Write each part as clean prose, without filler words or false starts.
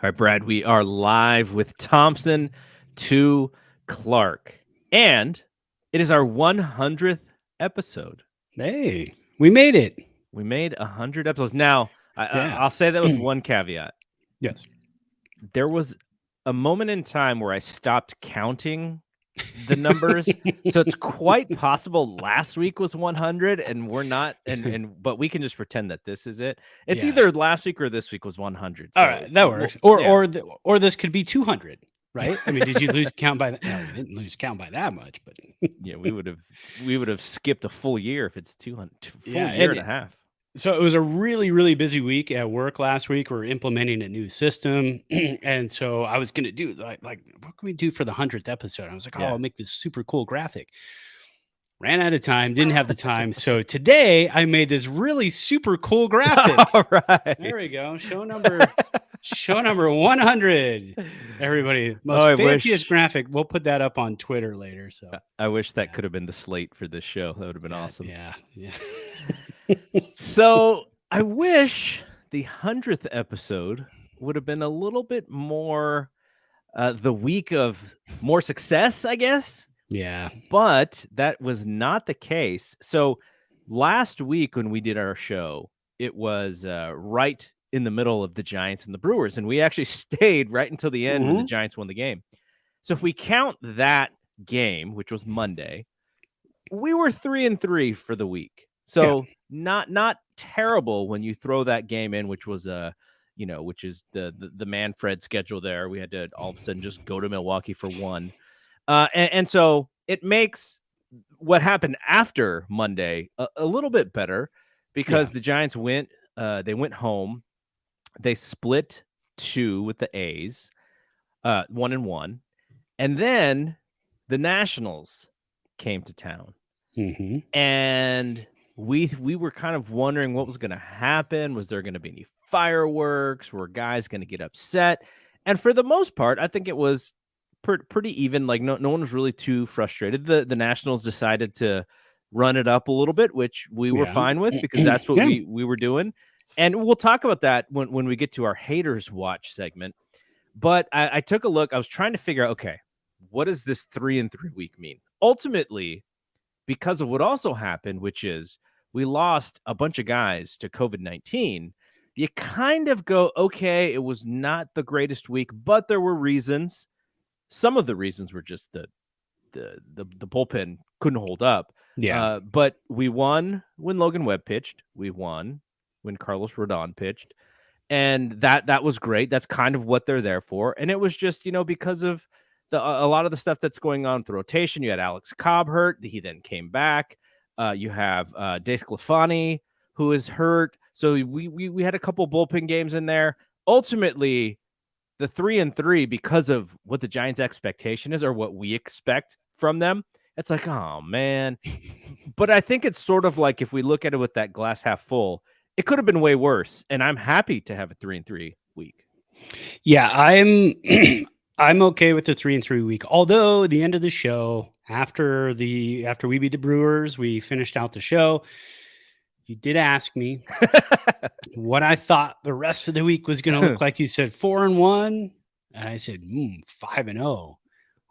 All right, Brad, we are live with Thompson to Clark. And it is our 100th episode. Hey, we made it. We made 100 episodes. Now, Yeah. I'll say that with one caveat. Yes. There was a moment in time where I stopped counting the numbers. So it's quite possible last week was 100 and we're not, but we can just pretend that this is it. It's Yeah. either last week or this week was 100. So All right, that works. Or this could be 200, right? I mean, did you lose count by that? No, you didn't lose count by that much, but yeah, we would have skipped a full year if it's 200, Yeah, year and a half. So it was a really, really busy week at work last week. We're implementing a new system. And so I was going to do like, what can we do for the 100th episode? I was like, Yeah. I'll make this super cool graphic. Ran out of time, didn't have the time. So today I made this really super cool graphic. All right. There we go. Show number 100. Everybody, most fanciest graphic. We'll put that up on Twitter later. So I wish that could have been the slate for this show. That would have been awesome. Yeah. So I wish the 100th episode would have been a little bit more the week of more success, I guess. Yeah. But that was not the case. So last week when we did our show, it was right in the middle of the Giants and the Brewers. And we actually stayed right until the end when the Giants won the game. So if we count that game, which was Monday, we were 3-3 for the week. So not terrible when you throw that game in, which was which is the Manfred schedule there. We had to all of a sudden just go to Milwaukee for one. And so it makes what happened after Monday a little bit better because the Giants went home. They split 2 with the A's, 1-1. And then the Nationals came to town. Mm-hmm. And we were kind of wondering what was going to happen. Was there going to be any fireworks? Were guys going to get upset? And for the most part, I think it was pretty even. Like no one was really too frustrated. The Nationals decided to run it up a little bit, which we were fine with because that's what we were doing. And we'll talk about that when we get to our haters watch segment. But I took a look. I was trying to figure out, okay, what does this 3-3 week mean? Ultimately, because of what also happened, which is we lost a bunch of guys to COVID-19, you kind of go, okay, it was not the greatest week, but there were reasons. Some of the reasons were just the bullpen couldn't hold up. Yeah. But we won when Logan Webb pitched. We won when Carlos Rodon pitched. And that was great. That's kind of what they're there for. And it was just, because of a lot of the stuff that's going on with the rotation. You had Alex Cobb hurt. He then came back. You have DeSclafani, who is hurt. So we had a couple bullpen games in there. Ultimately, the 3-3, because of what the Giants' expectation is or what we expect from them, it's like, oh, man. But I think it's sort of like if we look at it with that glass half full, it could have been way worse. And I'm happy to have a 3-3 week. Yeah, I'm okay with the 3-3 week. Although the end of the show, after we beat the Brewers, we finished out the show. You did ask me what I thought the rest of the week was going to look like. You said 4-1, and I said 5-0. Well,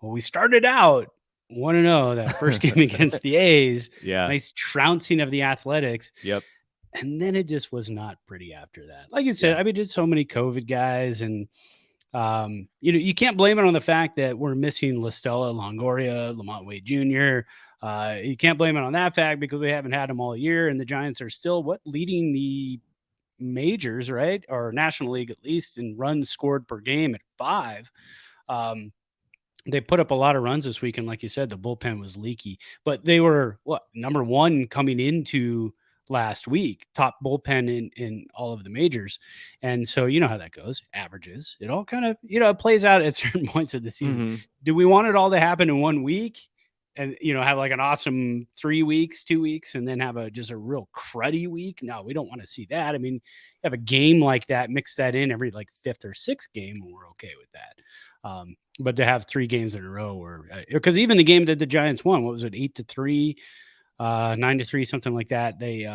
we started out 1-0 that first game against the A's. Yeah, nice trouncing of the Athletics. Yep. And then it just was not pretty after that. Like you said, I mean, just so many COVID guys, and you can't blame it on the fact that we're missing La Stella, Longoria, Lamont Wade Jr. You can't blame it on that fact because we haven't had them all year, and the Giants are still leading the majors, right? Or National League at least in runs scored per game at 5. They put up a lot of runs this week, and like you said, the bullpen was leaky. But they were number 1 coming into last week, top bullpen in all of the majors. And so you know how that goes, averages. It all kind of, it plays out at certain points of the season. Mm-hmm. Do we want it all to happen in 1 week and, have like an awesome 3 weeks, 2 weeks, and then have just a real cruddy week? No, we don't want to see that. I mean, have a game like that, mix that in every like 5th or 6th game, and we're okay with that. But to have 3 games in a row, because even the game that the Giants won, what was it, 8-3, 9-3, something like that. They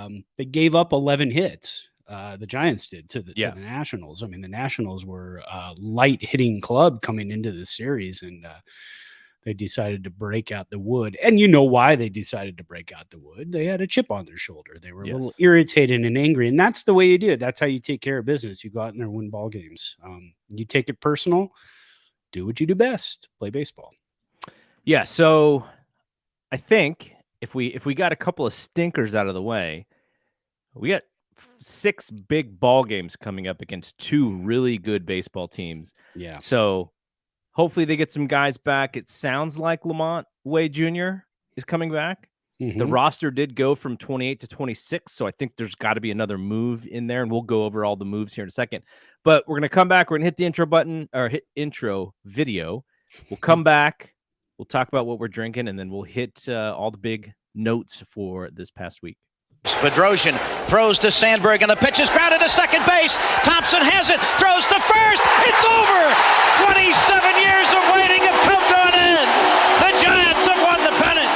gave up 11 hits the Giants did to the Nationals. I mean, the Nationals were a light hitting club coming into the series, and they decided to break out the wood. And you know why they decided to break out the wood. They had a chip on their shoulder. They were a little irritated and angry. And that's the way you do it. That's how you take care of business. You go out in there and win ball games. You take it personal, do what you do best, play baseball. Yeah. So I think if we got a couple of stinkers out of the way, we got 6 big ball games coming up against 2 really good baseball teams. Yeah. So hopefully they get some guys back. It sounds like Lamont Wade Jr. is coming back. The roster did go from 28 to 26, so I think there's got to be another move in there, and we'll go over all the moves here in a second. But we're going to come back. We're going to hit the intro button, or hit intro video. We'll come back. We'll talk about what we're drinking, and then we'll hit all the big notes for this past week. Bedrosian throws to Sandberg, and the pitch is grounded to second base. Thompson has it, throws to first. It's over. 27 years of waiting have come to an end. The Giants have won the pennant.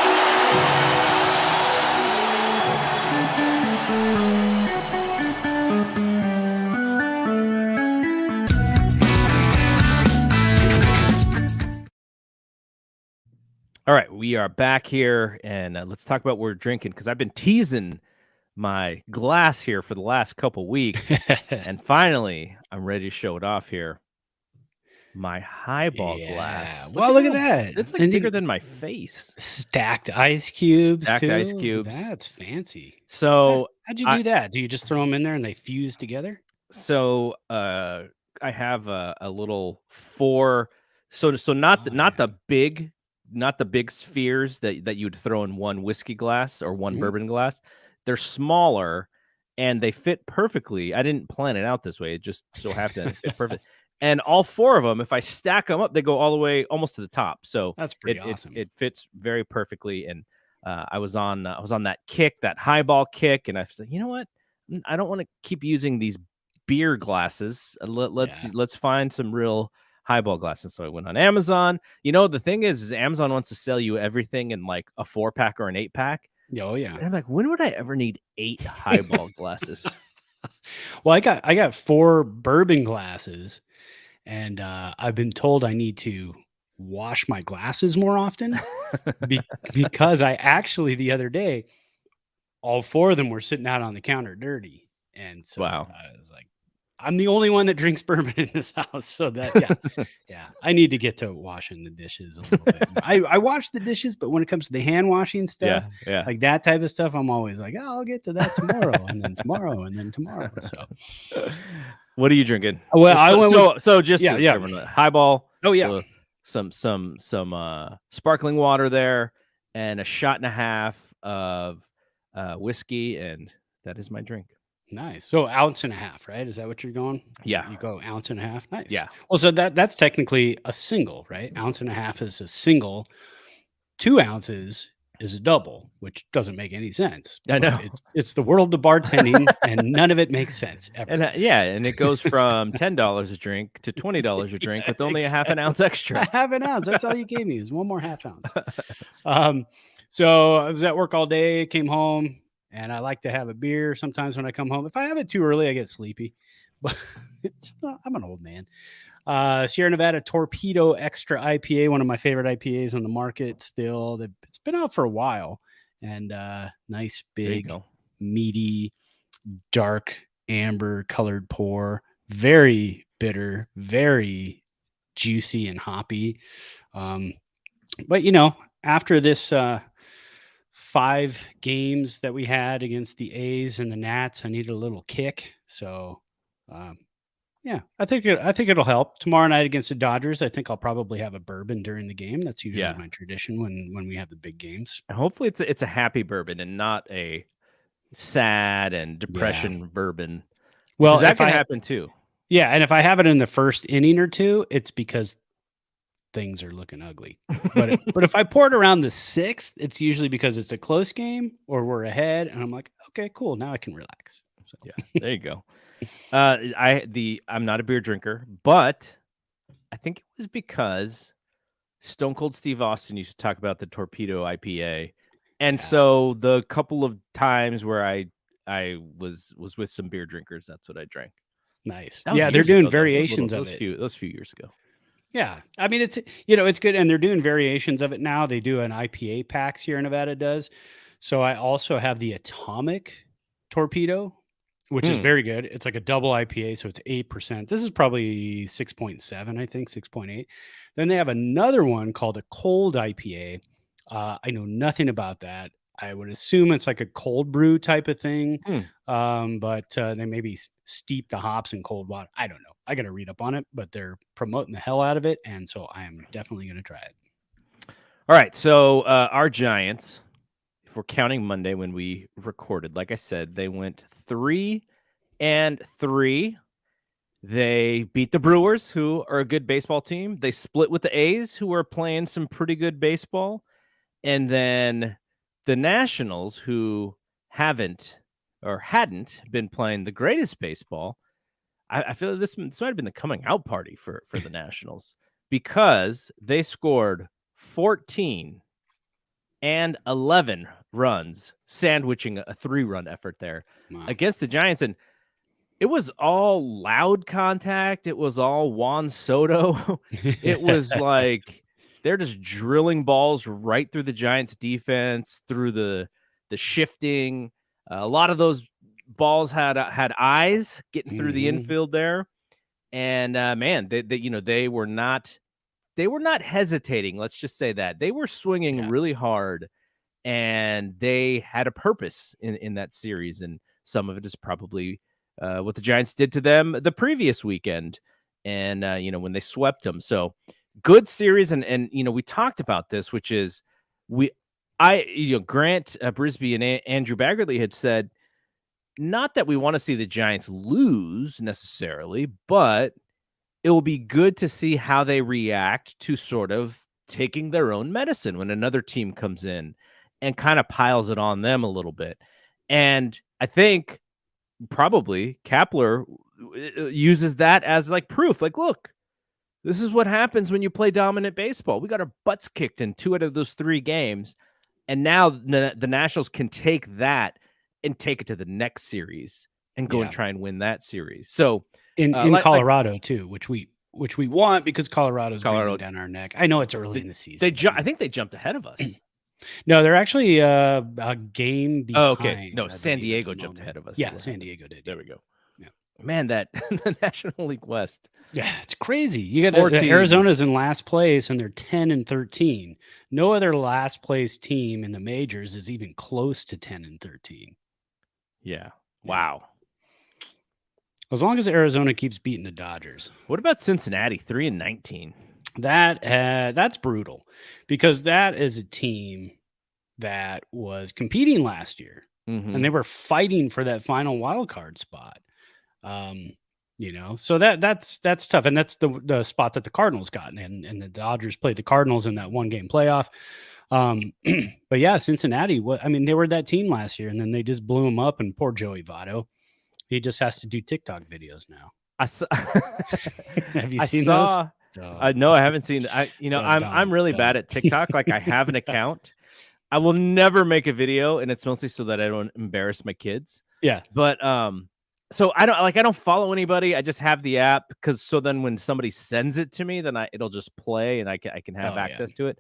All right, we are back here, and let's talk about what we're drinking, because I've been teasing my glass here for the last couple weeks, and finally, I'm ready to show it off here. My highball glass. Well, look at that. It's like bigger than my face. Stacked ice cubes. Ice cubes. That's fancy. So how'd you do that? Do you just throw them in there and they fuse together? So I have a little 4. So not the big spheres that you'd throw in one whiskey glass or one bourbon glass. They're smaller and they fit perfectly. I didn't plan it out this way. It just so happened to fit perfect. And all 4 of them, if I stack them up, they go all the way almost to the top. So that's pretty awesome. It fits very perfectly. And I was on that kick, that highball kick, and I said, you know what? I don't want to keep using these beer glasses. Let's find some real highball glasses. So I went on Amazon. You know, the thing is Amazon wants to sell you everything in like a 4-pack or an 8-pack. Oh yeah. And I'm like, when would I ever need 8 highball glasses? Well, I got 4 bourbon glasses, and I've been told I need to wash my glasses more often because I actually the other day, all 4 of them were sitting out on the counter dirty. And so I was like, I'm the only one that drinks bourbon in this house. So that, I need to get to washing the dishes a little bit. I wash the dishes, but when it comes to the hand washing stuff, like that type of stuff, I'm always like, oh, I'll get to that tomorrow, and then tomorrow, and then tomorrow. So, what are you drinking? Well, I went highball. Oh yeah, some sparkling water there, and a shot and a half of whiskey, and that is my drink. Nice. So 1.5 ounces, right? Is that what you're going? Yeah. You go 1.5 ounces. Nice. Yeah. Well, so that's technically a single, right? 1.5 ounces is a single. 2 ounces is a double, which doesn't make any sense. I know. It's the world of bartending, and none of it makes sense ever. And and it goes from $10 a drink to $20 a drink with only exactly. a 1/2 ounce extra. 1/2 ounce. That's all you gave me is one more 1/2 ounce. So I was at work all day, came home. And I like to have a beer sometimes when I come home. If I have it too early, I get sleepy. But I'm an old man. Sierra Nevada Torpedo Extra IPA, one of my favorite IPAs on the market still. It's been out for a while. And nice, big, meaty, dark, amber colored pour. Very bitter, very juicy and hoppy. But, you know, after this 5 games that we had against the A's and the Nats, I needed a little kick. So, I think it'll help. Tomorrow night against the Dodgers, I think I'll probably have a bourbon during the game. That's usually my tradition when we have the big games. And hopefully it's a happy bourbon and not a sad and depression bourbon. Well, that can happen too. Yeah, and if I have it in the first inning or two, it's because things are looking ugly. But if I pour it around the 6th, it's usually because it's a close game or we're ahead, and I'm like, okay, cool, now I can relax. So. Yeah, there you go. I'm not a beer drinker, but I think it was because Stone Cold Steve Austin used to talk about the Torpedo IPA, and so the couple of times where I I was with some beer drinkers. That's what I drank. Nice. That was Yeah, they're years doing ago, though. variations of it. Those few years ago. Yeah. I mean, it's, it's good. And they're doing variations of it now. They do an IPA packs here in Nevada does. So I also have the Atomic Torpedo, which is very good. It's like a double IPA. So it's 8%. This is probably 6.7, I think, 6.8. Then they have another one called a cold IPA. I know nothing about that. I would assume it's like a cold brew type of thing. But they maybe steep the hops in cold water. I don't know. I got to read up on it, but they're promoting the hell out of it. And so I am definitely going to try it. All right. So our Giants, if we're counting Monday when we recorded, like I said, they went 3-3. They beat the Brewers, who are a good baseball team. They split with the A's, who are playing some pretty good baseball. And then the Nationals, who hadn't been playing the greatest baseball. I feel like this might have been the coming out party for the Nationals, because they scored 14 and 11 runs, sandwiching a 3-run effort there against the Giants. And it was all loud contact. It was all Juan Soto. It was like they're just drilling balls right through the Giants defense, through the shifting. A lot of those balls had eyes getting through the infield there. And man, they were not hesitating. Let's just say that they were swinging really hard, and they had a purpose in that series. And some of it is probably what the Giants did to them the previous weekend, and when they swept them. So good series. And we talked about this, which is Grant Brisbee and Andrew Baggerly had said, not that we want to see the Giants lose necessarily, but it will be good to see how they react to sort of taking their own medicine when another team comes in and kind of piles it on them a little bit. And I think probably Kapler uses that as like proof. Like, look, this is what happens when you play dominant baseball. We got our butts kicked in 2 out of those 3 games. And now the Nationals can take that and take it to the next series and go and try and win that series. So in Colorado too, which we want, because Colorado's breathing down our neck. I know it's early in the season. I think they jumped ahead of us. No, they're actually a game behind. Oh, okay. No, San Diego jumped ahead of us. Yeah, San Diego did. There we go. Yeah. Man, that the National League West. Yeah, it's crazy. You got Arizona's in last place, and they're 10-13. No other last place team in the majors is even close to 10-13. Yeah. Wow. As long as Arizona keeps beating the Dodgers. What about Cincinnati, 3-19? That's brutal, because that is a team that was competing last year, and they were fighting for that final wild card spot. So that's tough, and that's the spot that the Cardinals got, and the Dodgers played the Cardinals in that 1-game playoff. But yeah, Cincinnati, they were that team last year, and then they just blew them up. And poor Joey Votto, he just has to do TikTok videos now. Have you seen those? No, I haven't seen. I'm really bad at TikTok. Like, I have an account. I will never make a video, and it's mostly so that I don't embarrass my kids. Yeah, but so I don't follow anybody. I just have the app, because so then when somebody sends it to me, then it'll just play, and I can have access to it.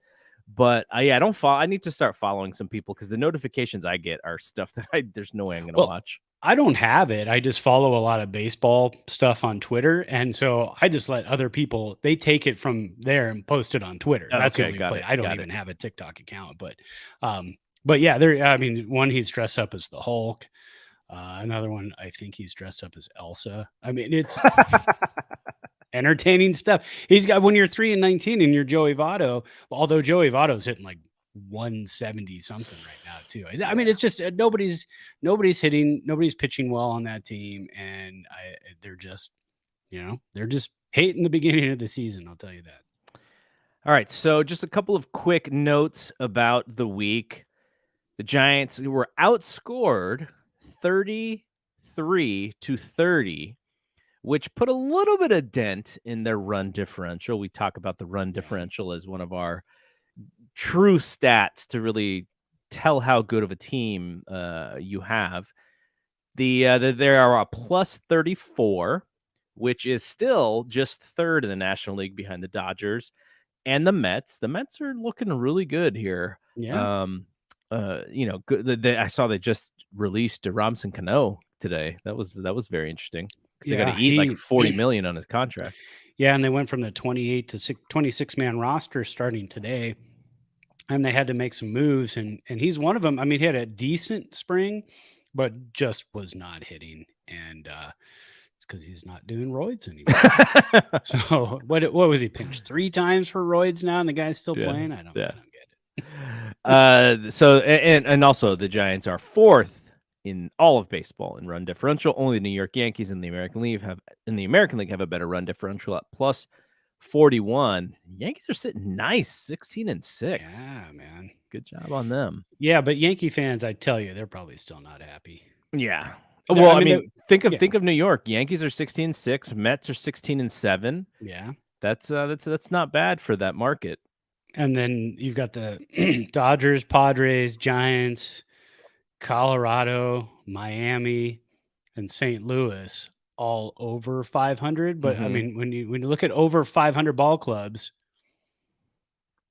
But I don't follow. I need to start following some people, because the notifications I get are stuff that there's no way I'm going to watch. I don't have it. I just follow a lot of baseball stuff on Twitter. And so I just let other people, they take it from there and post it on Twitter. That's the only play. I don't even have a TikTok account, but yeah, one, he's dressed up as the Hulk. Another one, I think he's dressed up as Elsa. It's entertaining stuff. He's got, when you're 3-19 and you're Joey Votto, although Joey Votto's hitting like 170 something right now too. It's just nobody's pitching well on that team, and they're just hating the beginning of the season, I'll tell you that. All right, so just a couple of quick notes about the week. The Giants were outscored 33-30, which put a little bit of dent in their run differential. We talk about the run differential as one of our true stats to really tell how good of a team you have. There are a plus 34, which is still just third in the National League behind the Dodgers and the Mets. The Mets are looking really good here. Yeah. Good. I saw they just released Robinson Cano today. That was very interesting because they got to eat like $40 million on his contract. Yeah, and they went from the 28 to 26 man roster starting today, and they had to make some moves, and he's one of them. I mean, he had a decent spring, but just was not hitting, and it's because he's not doing roids anymore. So what was he pinched 3 times for roids now, and the guy's still playing? I don't get it. So and also the Giants are 4th in all of baseball in run differential. Only the New York Yankees in the American League have a better run differential at plus 41. Yankees are sitting nice, 16-6. Yeah, man. Good job on them. Yeah, but Yankee fans, I tell you, they're probably still not happy. Yeah. Well, I mean think of New York. Yankees are 16-6, Mets are 16-7. Yeah. That's not bad for that market. And then you've got the Dodgers, Padres, Giants, Colorado, Miami, and St. Louis all over 500. But I mean, when you look at over 500 ball clubs,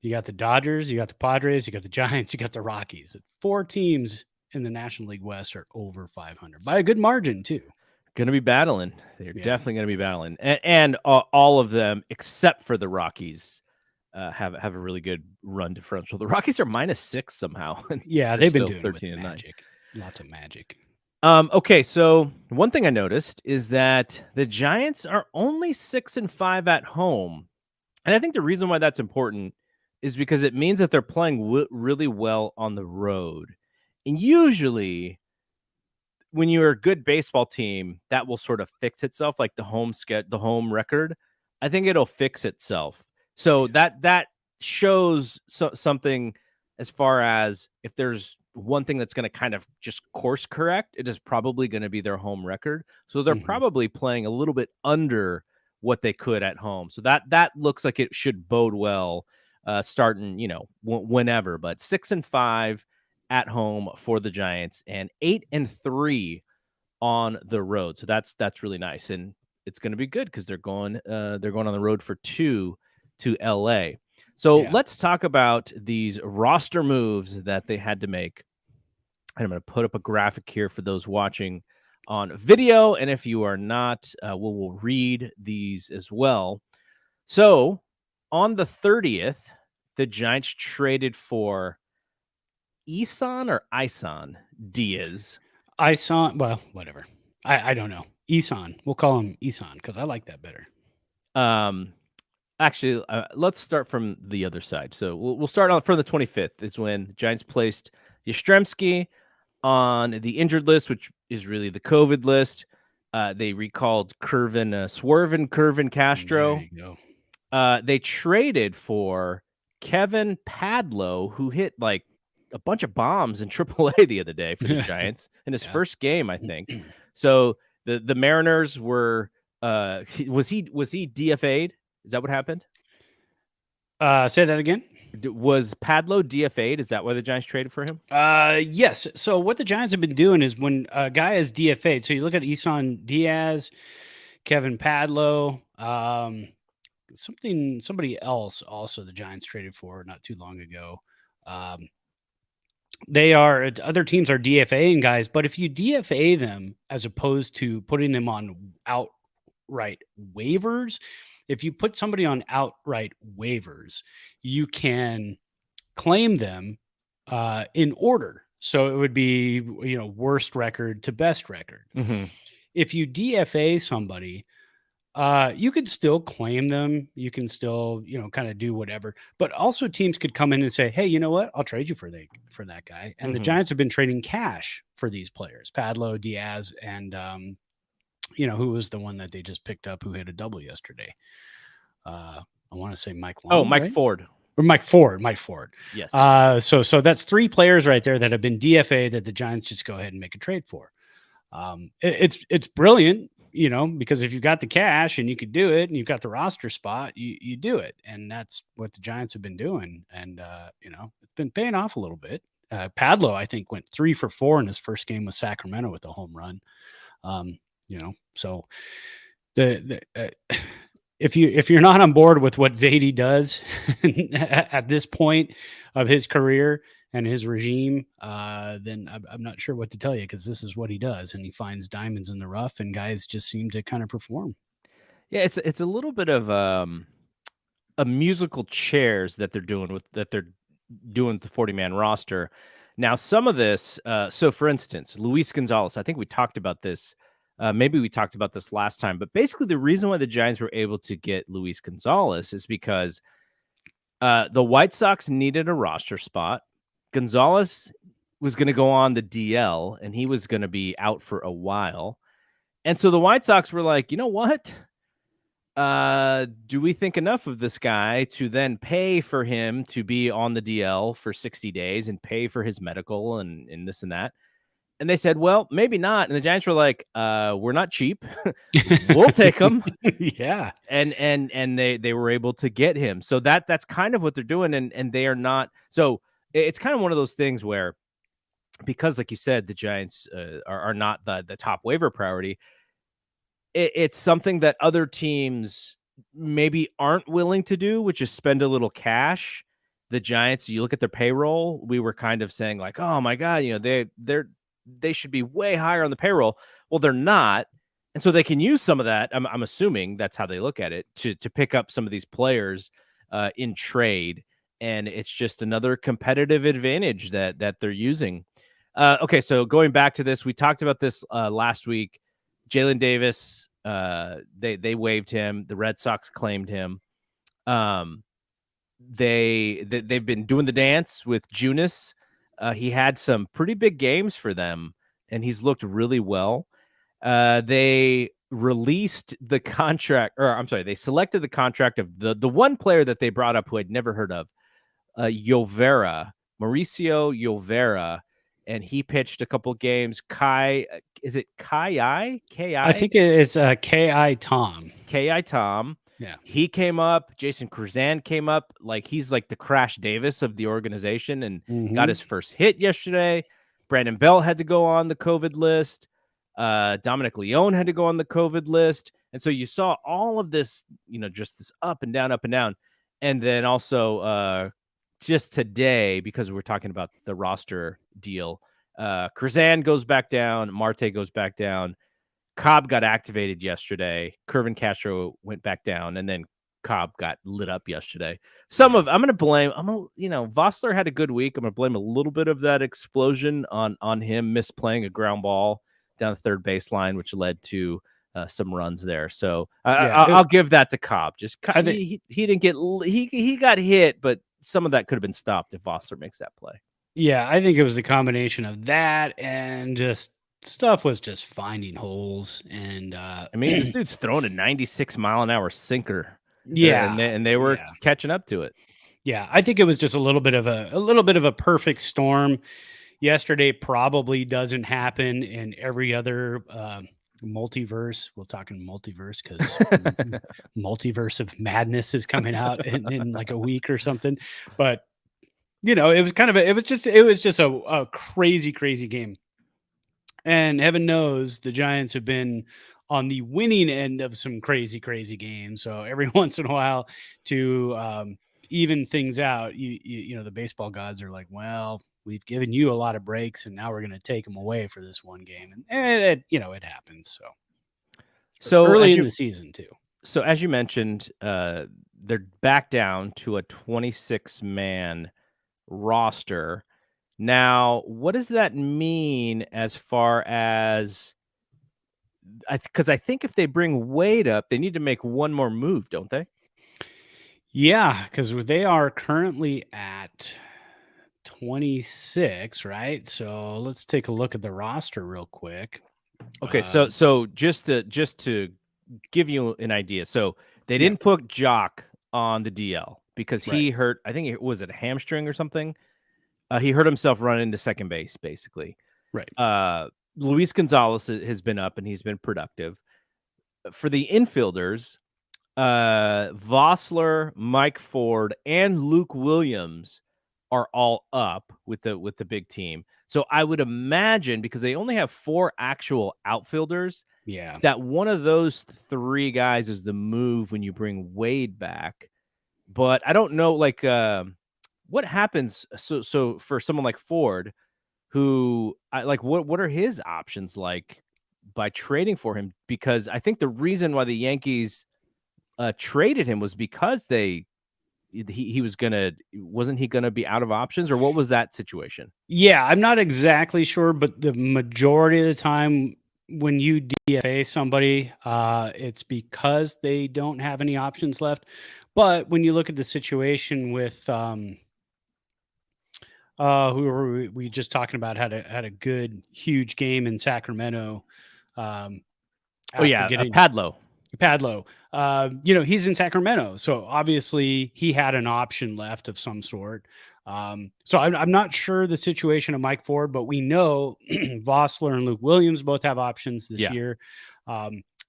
you got the Dodgers, you got the Padres, you got the Giants, you got the Rockies. 4 teams in the National League West are over 500 by a good margin too. Going to be battling. They're definitely going to be battling, and all of them except for the Rockies have a really good run differential. The Rockies are -6 somehow. Yeah, they've been doing 13 and magic. Lots of magic. Okay, so one thing I noticed is that the Giants are only 6-5 at home, and I think the reason why that's important is because it means that they're playing really well on the road, and usually when you're a good baseball team, that will sort of fix itself, like the home record. I think it'll fix itself. So that shows something as far as if there's one thing that's going to kind of just course correct, it is probably going to be their home record. So they're probably playing a little bit under what they could at home. So that looks like it should bode well starting, whenever. But 6-5 at home for the Giants and 8-3 on the road. So that's really nice, and it's going to be good because they're going on the road for 2 to LA. So let's talk about these roster moves that they had to make. And I'm going to put up a graphic here for those watching on video, and if you are not, we'll read these as well. So on the 30th, the Giants traded for Isan Diaz. Well, whatever. I don't know. Isan. We'll call him Isan because I like that better. Actually, let's start from the other side. So we'll start on from the 25th is when the Giants placed Yastrzemski on the injured list, which is really the COVID list. They recalled Swervin Castro. There you go. They traded for Kevin Padlo, who hit like a bunch of bombs in AAA the other day for the Giants in his first game, I think. So the Mariners were was he DFA'd? Is that what happened? Say that again. Was Padlo DFA'd? Is that why the Giants traded for him? Yes. So what the Giants have been doing is when a guy is DFA'd, so you look at Isan Diaz, Kevin Padlo, somebody else also the Giants traded for not too long ago. Other teams are DFAing guys, but if you DFA them as opposed to putting them on outright waivers, if you put somebody on outright waivers, you claim them in order. So it would be, worst record to best record. Mm-hmm. If you DFA somebody, you could still claim them. You can still, kind of do whatever. But also teams could come in and say, hey, you know what? I'll trade you for that guy. And the Giants have been trading cash for these players, Padlo, Diaz, and who was the one that they just picked up who hit a double yesterday? I want to say Mike Long. Oh, Mike Ford. Or Mike Ford. Yes. So that's 3 players right there that have been DFA that the Giants just go ahead and make a trade for. It's brilliant, because if you've got the cash and you could do it and you've got the roster spot, you do it. And that's what the Giants have been doing. And, it's been paying off a little bit. Padlo, I think, went 3 for 4 in his first game with Sacramento with a home run. So if you're not on board with what Zadie does at this point of his career and his regime, then I'm not sure what to tell you, because this is what he does, and he finds diamonds in the rough, and guys just seem to kind of perform. Yeah, it's a little bit of a musical chairs that they're doing with the 40-man roster. Now, some of this, so for instance, Luis Gonzalez, I think we talked about this. Maybe we talked about this last time, but basically the reason why the Giants were able to get Luis Gonzalez is because the White Sox needed a roster spot. Gonzalez was going to go on the DL, and he was going to be out for a while. And so the White Sox were like, you know what? Do we think enough of this guy to then pay for him to be on the DL for 60 days and pay for his medical and this and that? And they said, well, maybe not. And the Giants were like, we're not cheap. We'll take him. Yeah. And they were able to get him. So that's kind of what they're doing. And they are not. So it's kind of one of those things where, because like you said, the Giants are not the top waiver priority. It's something that other teams maybe aren't willing to do, which is spend a little cash. The Giants, you look at their payroll, we were kind of saying like, oh my God, they should be way higher on the payroll. Well, they're not. And so they can use some of that. I'm assuming that's how they look at it, to pick up some of these players in trade. And it's just another competitive advantage that they're using. Okay. So going back to this, we talked about this last week. Jalen Davis, they waived him. The Red Sox claimed him. They've been doing the dance with Junis. He had some pretty big games for them, and he's looked really well. They released the contract, or I'm sorry, they selected the contract of the one player that they brought up who I'd never heard of, Mauricio Llovera. And he pitched a couple games. Is it K.I.? I think it's K.I. Tom. K.I. Tom. Yeah. He came up. Jason Kruzan came up. Like, he's like the Crash Davis of the organization, and got his first hit yesterday. Brandon Bell had to go on the COVID list. Dominic Leone had to go on the COVID list. And so you saw all of this, just this up and down. And then also just today, because we're talking about the roster deal, Kruzan goes back down, Marte goes back down, Cobb got activated yesterday, Kervin Castro went back down, and then Cobb got lit up yesterday. I'm going to blame, Vossler had a good week. I'm going to blame a little bit of that explosion on him misplaying a ground ball down the third baseline, which led to some runs there. So I'll give that to Cobb. Just he didn't get, he got hit, but some of that could have been stopped if Vossler makes that play. Yeah, I think it was the combination of that and just stuff was just finding holes. And this dude's throwing a 96-mile-an-hour sinker. Yeah, and they were catching up to it. Yeah, I think it was just a little bit of a perfect storm. Yesterday probably doesn't happen in every other multiverse. We're talking multiverse because Multiverse of Madness is coming out in like a week or something. But it was just a crazy game. And heaven knows the Giants have been on the winning end of some crazy games. So every once in a while, to even things out, the baseball gods are like, well, we've given you a lot of breaks, and now we're going to take them away for this one game. And it happens. So early in the season too. So as you mentioned, they're back down to a 26-man roster. Now, what does that mean as far as, because I think if they bring Wade up, they need to make one more move, don't they? Yeah, because they are currently at 26, right? So let's take a look at the roster real quick. Okay, so just to give you an idea, so they didn't put Jock on the DL because he hurt, I think it was a hamstring or something. He hurt himself running into second base, basically. Right. Luis Gonzalez has been up and he's been productive. For the infielders, Vossler, Mike Ford, and Luke Williams are all up with the big team. So I would imagine, because they only have 4 actual outfielders, Yeah. that one of those 3 guys is the move when you bring Wade back. But I don't know, like, what happens. So for someone like Ford, who what are his options like by trading for him? Because I think the reason why the Yankees traded him was because wasn't he gonna be out of options, or what was that situation? Yeah, I'm not exactly sure, but the majority of the time when you DFA somebody, it's because they don't have any options left. But when you look at the situation with who were we just talking about, had a good huge game in Sacramento. Oh yeah, Getting Padlo. He's in Sacramento, so obviously he had an option left of some sort. So I'm not sure the situation of Mike Ford, but we know Vossler and Luke Williams both have options this year.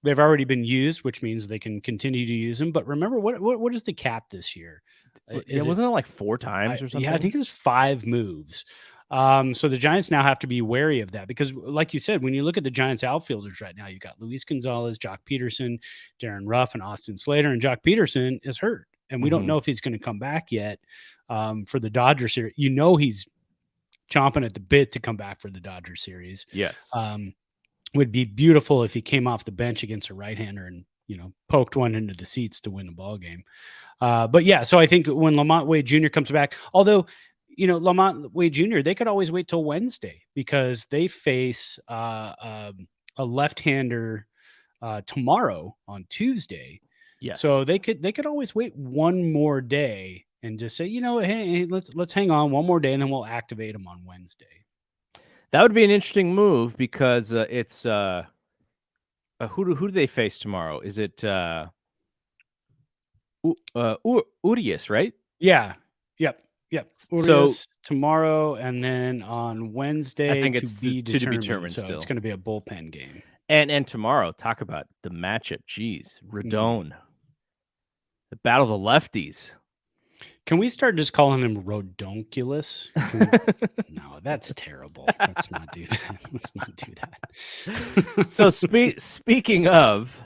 They've already been used, which means they can continue to use them. But remember, what is the cap this year? Wasn't it like 4 times or something? Yeah, I think it's 5 moves. So the Giants now have to be wary of that because, like you said, when you look at the Giants outfielders right now, you've got Luis Gonzalez, Jock Peterson, Darren Ruff, and Austin Slater. And Jock Peterson is hurt, and we don't know if he's going to come back yet for the Dodgers series. He's chomping at the bit to come back for the Dodgers series. Yes. Would be beautiful if he came off the bench against a right-hander and poked one into the seats to win the ball game. But yeah, so I think when Lamont Wade Jr. comes back, although Lamont Wade Jr., they could always wait till Wednesday because they face a left-hander tomorrow on Tuesday. Yes. So they could always wait one more day and just say, hey, let's hang on one more day and then we'll activate him on Wednesday. That would be an interesting move because it's who do they face tomorrow? Is it Urias, right? Yeah. Yep. Urias So tomorrow, and then on Wednesday, I think it's to be determined. So still. it's going to be a bullpen game. And tomorrow, talk about the matchup. Jeez, Rodon, the battle of the lefties. Can we start just calling him Rodonculus? No, that's terrible. Let's not do that. Let's not do that. So speaking of,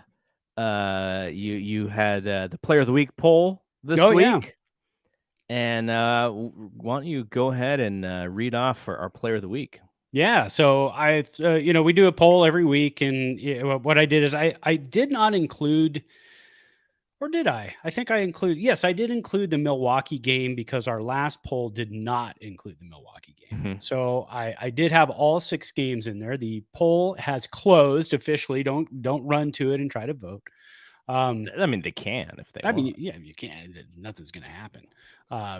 you had the Player of the Week poll this week. Yeah. And why don't you go ahead and read off for our Player of the Week? Yeah. So we do a poll every week, and what I did is I did not include. Or did I? I think I include. Yes, I did include the Milwaukee game because our last poll did not include the Milwaukee game. Mm-hmm. So I did have all 6 games in there. The poll has closed officially. Don't run to it and try to vote. I mean, they can if they want. Yeah, you can. Nothing's going to happen.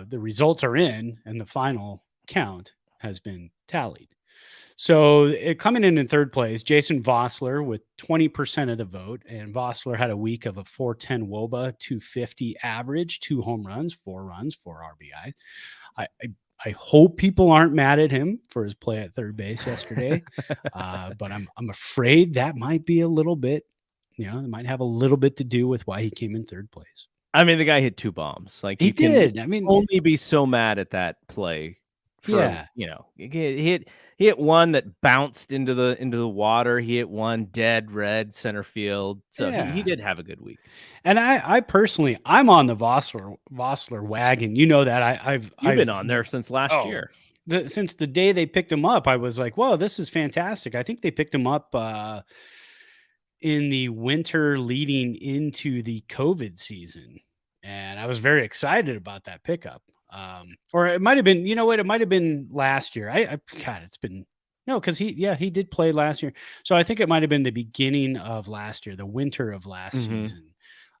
The results are in, and the final count has been tallied. So coming in third place, Jason Vossler with 20% of the vote. And Vossler had a week of a 410 WOBA, 250 average, 2 home runs, 4 runs, 4 RBI. I hope people aren't mad at him for his play at third base yesterday. But I'm afraid that might be a little bit, it might have a little bit to do with why he came in third place. I mean, the guy hit 2 bombs. Like he did. I mean, only be so mad at that play. He hit one that bounced into the water. He hit one dead red center field. So he did have a good week. And I personally, I'm on the Vossler wagon. You know that I've been on there since last year. Since the day they picked him up, I was like, "Whoa, this is fantastic!" I think they picked him up in the winter leading into the COVID season, and I was very excited about that pickup. Or it might have been, it might have been last year. Because he did play last year. So I think it might have been the beginning of last year, the winter of last season.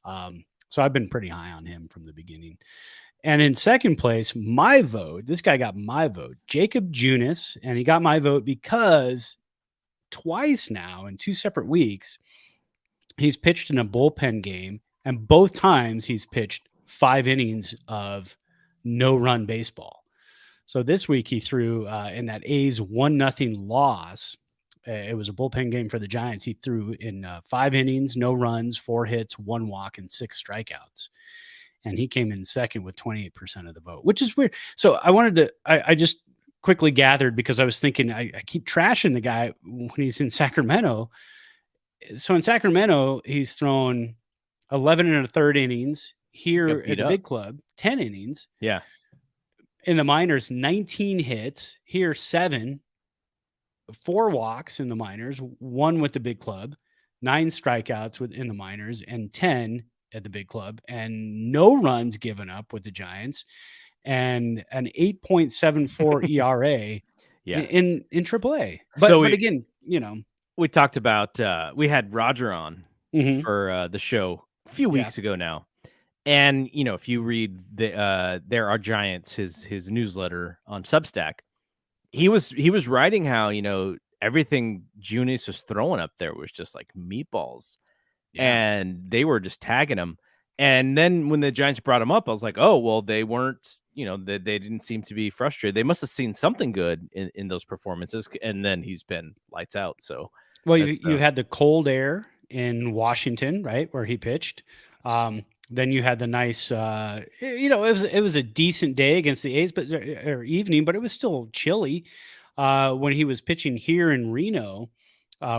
So I've been pretty high on him from the beginning. And in second place, my vote, this guy got my vote, Jacob Junis, and he got my vote because twice now in 2 separate weeks, he's pitched in a bullpen game, and both times he's pitched 5 innings of no-run baseball. So this week he threw in that A's 1-0 loss. It was a bullpen game for the Giants. He threw in 5 innings, no runs, 4 hits, 1 walk, and 6 strikeouts. and he came in second with 28% of the vote, which is weird. So I just quickly gathered, because I was thinking, I keep trashing the guy when he's in Sacramento. So in Sacramento, he's thrown 11 and a third innings. Here at the big club, 10 innings. Yeah. In the minors, 19 hits. Here, 7. 4 walks in the minors, 1 with the big club, 9 strikeouts in the minors, and 10 at the big club, and no runs given up with the Giants, and an 8.74 ERA in AAA. But again, we talked about we had Roger on for the show a few weeks ago now. And, if you read There Are Giants, his newsletter on Substack, he was writing how, everything Junis was throwing up there was just like meatballs, and they were just tagging him. And then when the Giants brought him up, I was like, oh, well, they weren't, they didn't seem to be frustrated. They must have seen something good in those performances. And then he's been lights out. So, well, you had the cold air in Washington, right, where he pitched. Then you had the nice, it was a decent day against the A's, or evening, but it was still chilly when he was pitching here in Reno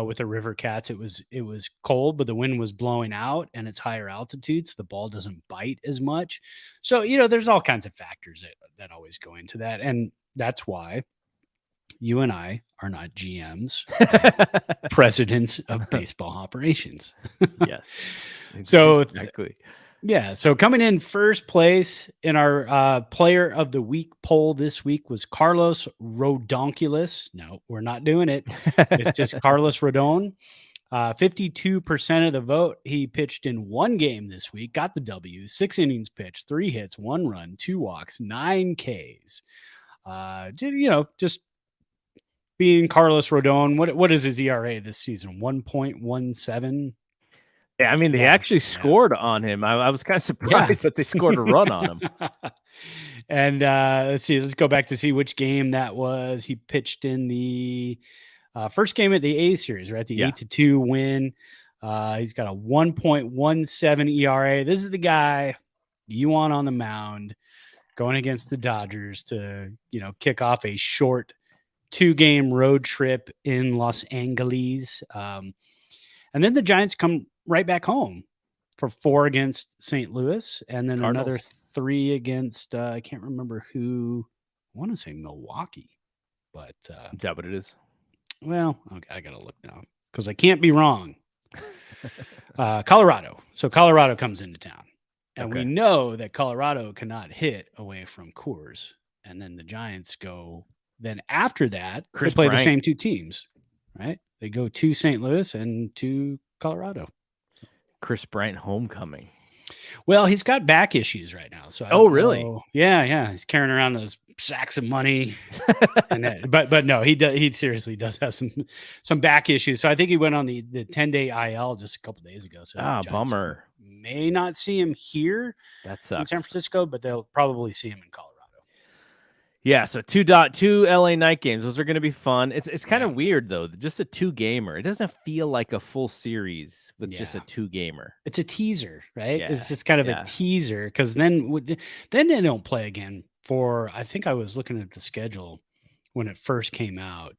with the River Cats. It was cold, but the wind was blowing out, and it's higher altitude, so the ball doesn't bite as much. So there's all kinds of factors that always go into that, and that's why you and I are not GMs, presidents of baseball operations. Yes. So exactly. Yeah. So coming in first place in our player of the week poll this week was Carlos Rodonculus. No, we're not doing it. It's just Carlos Rodon. 52% of the vote. He pitched in 1 game this week, got the W, 6 innings pitched, 3 hits, 1 run, 2 walks, 9 Ks. Just being Carlos Rodon. What is his ERA this season? 1.17. Yeah, I mean, they actually scored on him. I was kind of surprised that they scored a run on him. And let's go back to see which game that was. He pitched in the first game at the A series, right? The 8-2 win. He's got a 1.17 ERA. This is the guy you want on the mound going against the Dodgers to, kick off a short 2-game road trip in Los Angeles. And then the Giants come right back home for 4 against St. Louis, and then Cardinals. Another 3 against I can't remember who. I want to say Milwaukee, but is that what it is? Well, okay, I gotta look now because I can't be wrong. Colorado. So Colorado comes into town, and we know that Colorado cannot hit away from Coors, and then the Giants go. Then after that, they play the same 2 teams, right? They go to St. Louis and to Colorado. Chris Bryant homecoming. Well, he's got back issues right now. So really? Yeah. He's carrying around those sacks of money. But no, he seriously does have some back issues. So I think he went on the 10-day IL just a couple days ago. So bummer. May not see him here in San Francisco, but they'll probably see him in Colorado. Yeah, so 2 LA night games. Those are going to be fun. It's kind of weird though, just a 2-gamer. It doesn't feel like a full series with just a 2-gamer. It's a teaser, right? Yeah. It's just kind of a teaser because then they don't play again for. I think I was looking at the schedule when it first came out.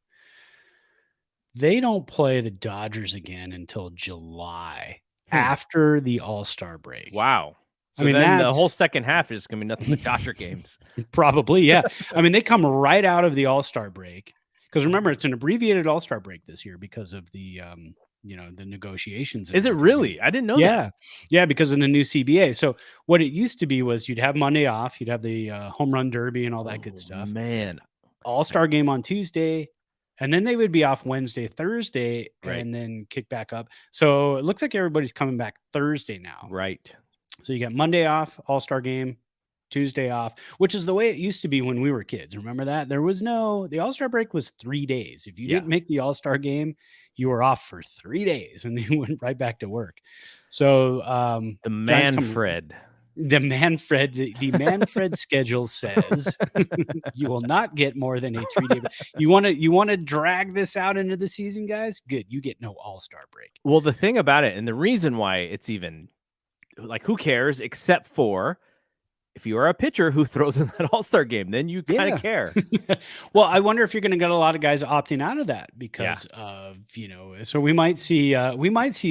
They don't play the Dodgers again until July after the All-Star break. Wow. So then the whole second half is going to be nothing but Dodger games. Probably, yeah. I mean, they come right out of the All-Star break because remember, it's an abbreviated All-Star break this year because of the the negotiations. Is it really? I didn't know that. Yeah, because of the new CBA. So what it used to be was you'd have Monday off, you'd have the home run derby and all that good stuff. Man, All-Star game on Tuesday, and then they would be off Wednesday, Thursday, and then kick back up. So it looks like everybody's coming back Thursday now. Right. So you got Monday off, All-Star game, Tuesday off, which is the way it used to be when we were kids. Remember that? The All-Star break was 3 days. If you didn't make the All-Star game, you were off for 3 days and then you went right back to work. So the Manfred schedule says you will not get more than a 3-day. You want to drag this out into the season, guys? Good. You get no All-Star break. Well, the thing about it, and the reason why it's even like, who cares, except for if you are a pitcher who throws in that All-Star game, then you kind of care. Well, I wonder if you're going to get a lot of guys opting out of that because of, so we might see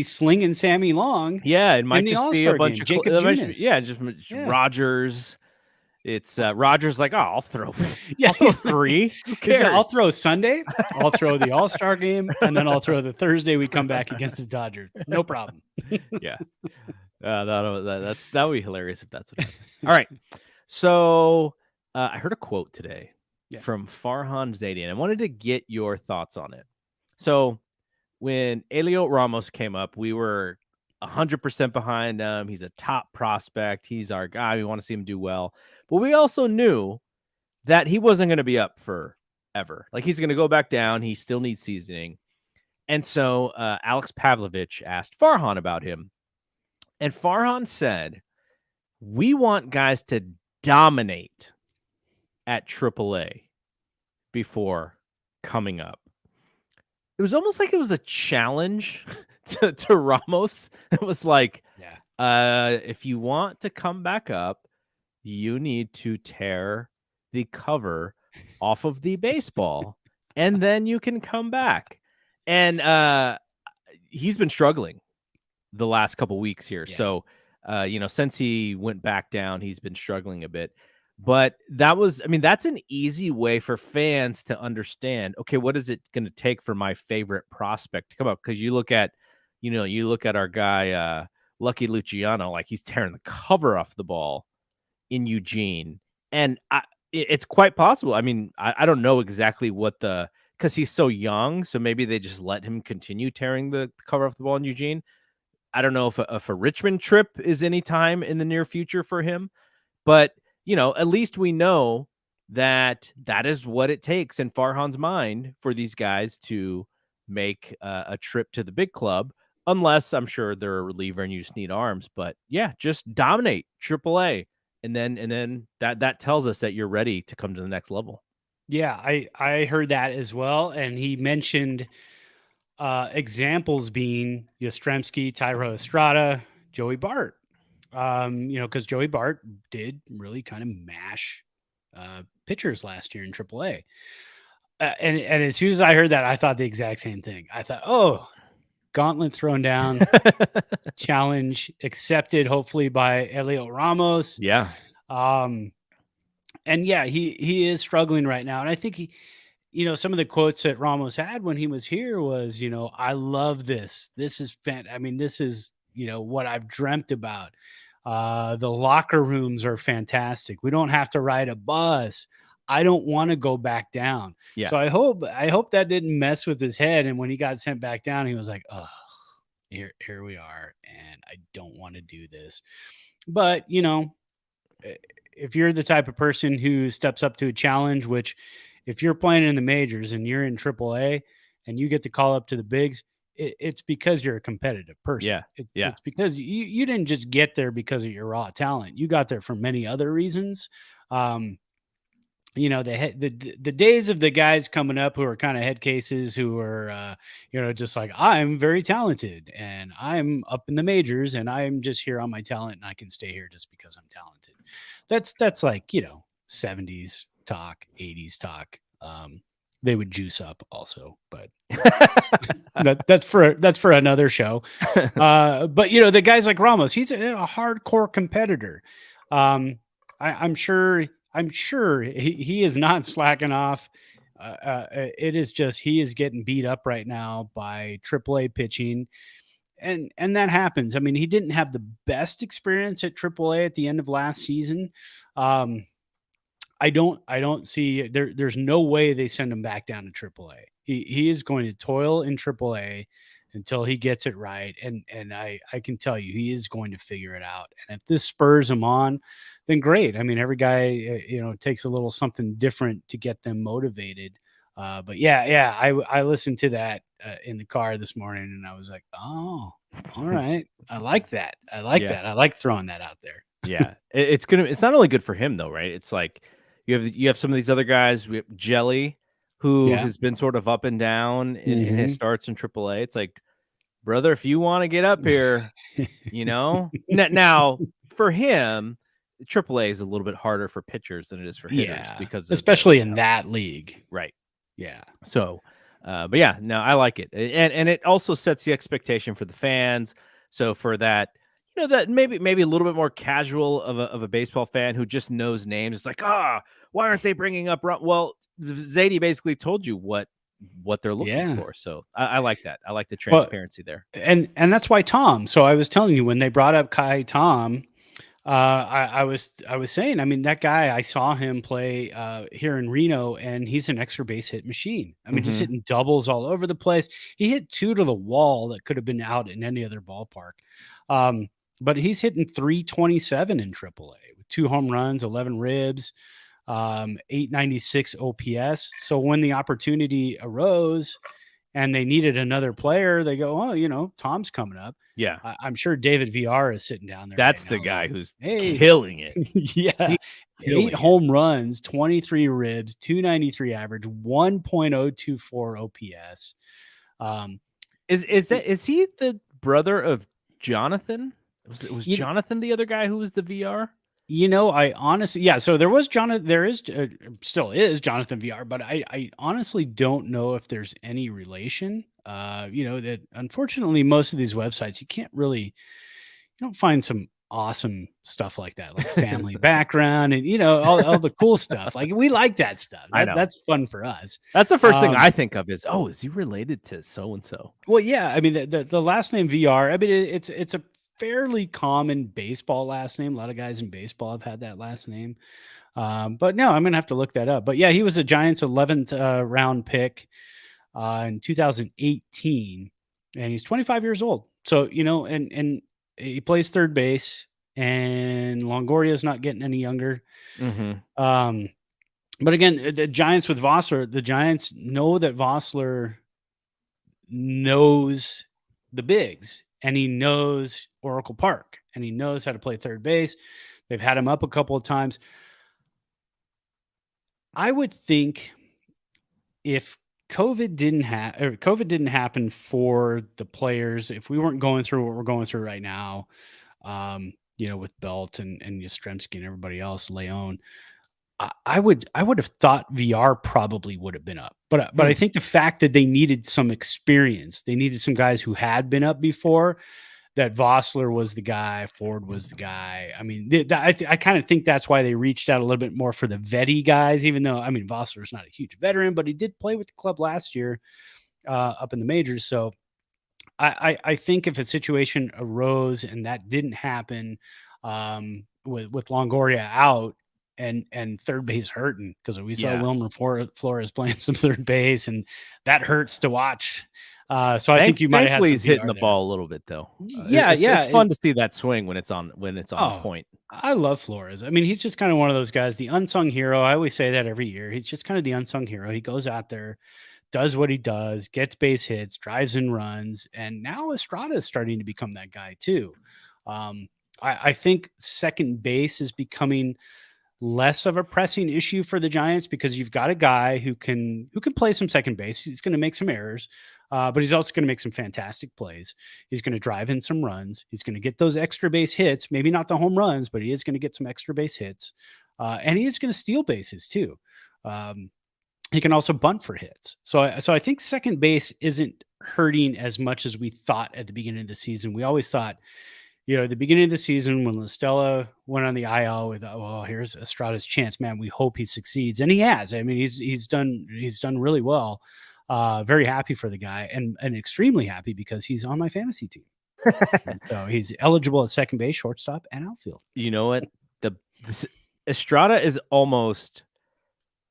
Sling and Sammy Long. Yeah, it might in the just be All-Star a bunch game. of Jacob Junis. just Rogers. It's Rogers like, oh, I'll throw Yeah, I'll throw 3. Who cares? I'll throw Sunday, I'll throw the All-Star game, and then I'll throw the Thursday we come back against the Dodgers. No problem. Yeah. That would be hilarious if that's what happened. All right. So I heard a quote today from Farhan Zaidi. I wanted to get your thoughts on it. So when Heliot Ramos came up, we were 100% behind him. He's a top prospect. He's our guy. We want to see him do well. But we also knew that he wasn't going to be up forever. Like, he's going to go back down. He still needs seasoning. And so Alex Pavlovich asked Farhan about him. And Farhan said, we want guys to dominate at AAA before coming up. It was almost like it was a challenge to Ramos. It was like, if you want to come back up, you need to tear the cover off of the baseball, and then you can come back. And he's been struggling the last couple weeks here. Yeah. So, since he went back down, he's been struggling a bit. But that's an easy way for fans to understand, okay, what is it going to take for my favorite prospect to come up? Because you look at our guy, Lucky Luciano, like, he's tearing the cover off the ball in Eugene. And it's quite possible. I mean, I don't know exactly because he's so young, so maybe they just let him continue tearing the cover off the ball in Eugene. I don't know if a Richmond trip is any time in the near future for him, but at least we know that is what it takes in Farhan's mind for these guys to make a trip to the big club, unless I'm sure they're a reliever and you just need arms. But yeah, just dominate AAA, and then that tells us that you're ready to come to the next level. Yeah, I heard that as well, and he mentioned examples being Yastrzemski, Thairo Estrada, Joey Bart. Because Joey Bart did really kind of mash pitchers last year in AAA. And as soon as I heard that, I thought the exact same thing. I thought, oh, gauntlet thrown down, challenge accepted, hopefully by Heliot Ramos. Yeah. And yeah, he is struggling right now. And I think some of the quotes that Ramos had when he was here was, I love this. This is this is, what I've dreamt about. The locker rooms are fantastic. We don't have to ride a bus. I don't want to go back down. Yeah. So I hope that didn't mess with his head. And when he got sent back down, he was like, oh, here we are. And I don't want to do this. But, if you're the type of person who steps up to a challenge, which if you're playing in the majors and you're in AAA and you get the call up to the bigs, it's because you're a competitive person. Yeah. It's because you didn't just get there because of your raw talent. You got there for many other reasons. The days of the guys coming up who are kind of head cases who are, just like, I'm very talented and I'm up in the majors and I'm just here on my talent and I can stay here just because I'm talented. That's like, 70s talk, 80s talk. They would juice up also, but that's for another show. But the guys like Ramos, he's a hardcore competitor. I'm sure he is not slacking off. It is just, he is getting beat up right now by AAA pitching. And that happens. I mean, he didn't have the best experience at AAA at the end of last season. I don't see there's no way they send him back down to AAA. He is going to toil in AAA until he gets it right. And I can tell you, he is going to figure it out. And if this spurs him on, then great. I mean, every guy, takes a little something different to get them motivated. But yeah, I listened to that in the car this morning and I was like, oh, all right. I like that. I like throwing that out there. Yeah. It's not only good for him though, right? It's like, you have some of these other guys. We have Jelly, who has been sort of up and down in his starts in AAA. It's like, brother, if you want to get up here, now for him, AAA is a little bit harder for pitchers than it is for hitters because especially in that league. Right. Yeah. So, but yeah, no, I like it. And it also sets the expectation for the fans. So for that, that maybe a little bit more casual of a baseball fan who just knows names. It's like, why aren't they bringing up? Well, Zadie basically told you what they're looking for. So I like that. I like the transparency there. And that's why Tom. So I was telling you when they brought up Kai Tom, I was saying, I mean, that guy, I saw him play here in Reno, and he's an extra base hit machine. I mean, he's hitting doubles all over the place. He hit 2 to the wall that could have been out in any other ballpark. But he's hitting 327 in AAA with 2 home runs, 11 ribs, 896 OPS. So when the opportunity arose and they needed another player, they go, oh, Tom's coming up. Yeah. I'm sure David VR is sitting down there. That's right the now. guy who's killing it. Yeah. 8 home runs, 23 ribs, 293 average, 1.024 OPS. Is he the brother of Jonathan? Was Jonathan the other guy who was the VR? I honestly, so there was still is Jonathan VR, but I honestly don't know if there's any relation. That unfortunately most of these websites, you don't find some awesome stuff like that, like family background and, all the cool stuff. Like we like that stuff. That's fun for us. That's the first thing I think of is, is he related to so-and-so? Well, yeah. I mean, the last name VR, I mean, it's a fairly common baseball last name. A lot of guys in baseball have had that last name. But no, I'm going to have to look that up. But yeah, he was a Giants 11th round pick in 2018, and he's 25 years old. So, and he plays third base, and Longoria is not getting any younger. But again, the Giants with Vossler, the Giants know that Vossler knows the bigs, and he knows Oracle Park, and he knows how to play third base. They've had him up a couple of times. I would think if COVID didn't happen for the players, if we weren't going through what we're going through right now, with Belt and Yastrzemski and everybody else, Leon, I would have thought VR probably would have been up, but I think the fact that they needed some experience, they needed some guys who had been up before, that Vossler was the guy, Ford was the guy. I mean, I kind of think that's why they reached out a little bit more for the vetty guys, even though, I mean, Vossler's not a huge veteran, but he did play with the club last year up in the majors. So I think if a situation arose and that didn't happen with Longoria out, and third base hurting, because we saw Wilmer Flores playing some third base, and that hurts to watch. So I think you might have he's hitting the ball a little bit though. It's fun to see that swing when it's on point. I love Flores. I mean, he's just kind of one of those guys, the unsung hero. I always say that every year. He's just kind of the unsung hero. He goes out there, does what he does, gets base hits, drives and runs, and now Estrada is starting to become that guy too. I think second base is becoming less of a pressing issue for the Giants, because you've got a guy who can play some second base. He's going to make some errors, but he's also going to make some fantastic plays. He's going to drive in some runs. He's going to get those extra base hits, maybe not the home runs, but he is going to get some extra base hits. And he is going to steal bases too. He can also bunt for hits. So I think second base isn't hurting as much as we thought at the beginning of the season. We always thought, at the beginning of the season when LaStella went on the IL, we thought, well, here's Estrada's chance, man. We hope he succeeds. And he has. I mean, he's done really well. Very happy for the guy, and extremely happy because he's on my fantasy team. So he's eligible at second base, shortstop, and outfield. You know what? Estrada is almost,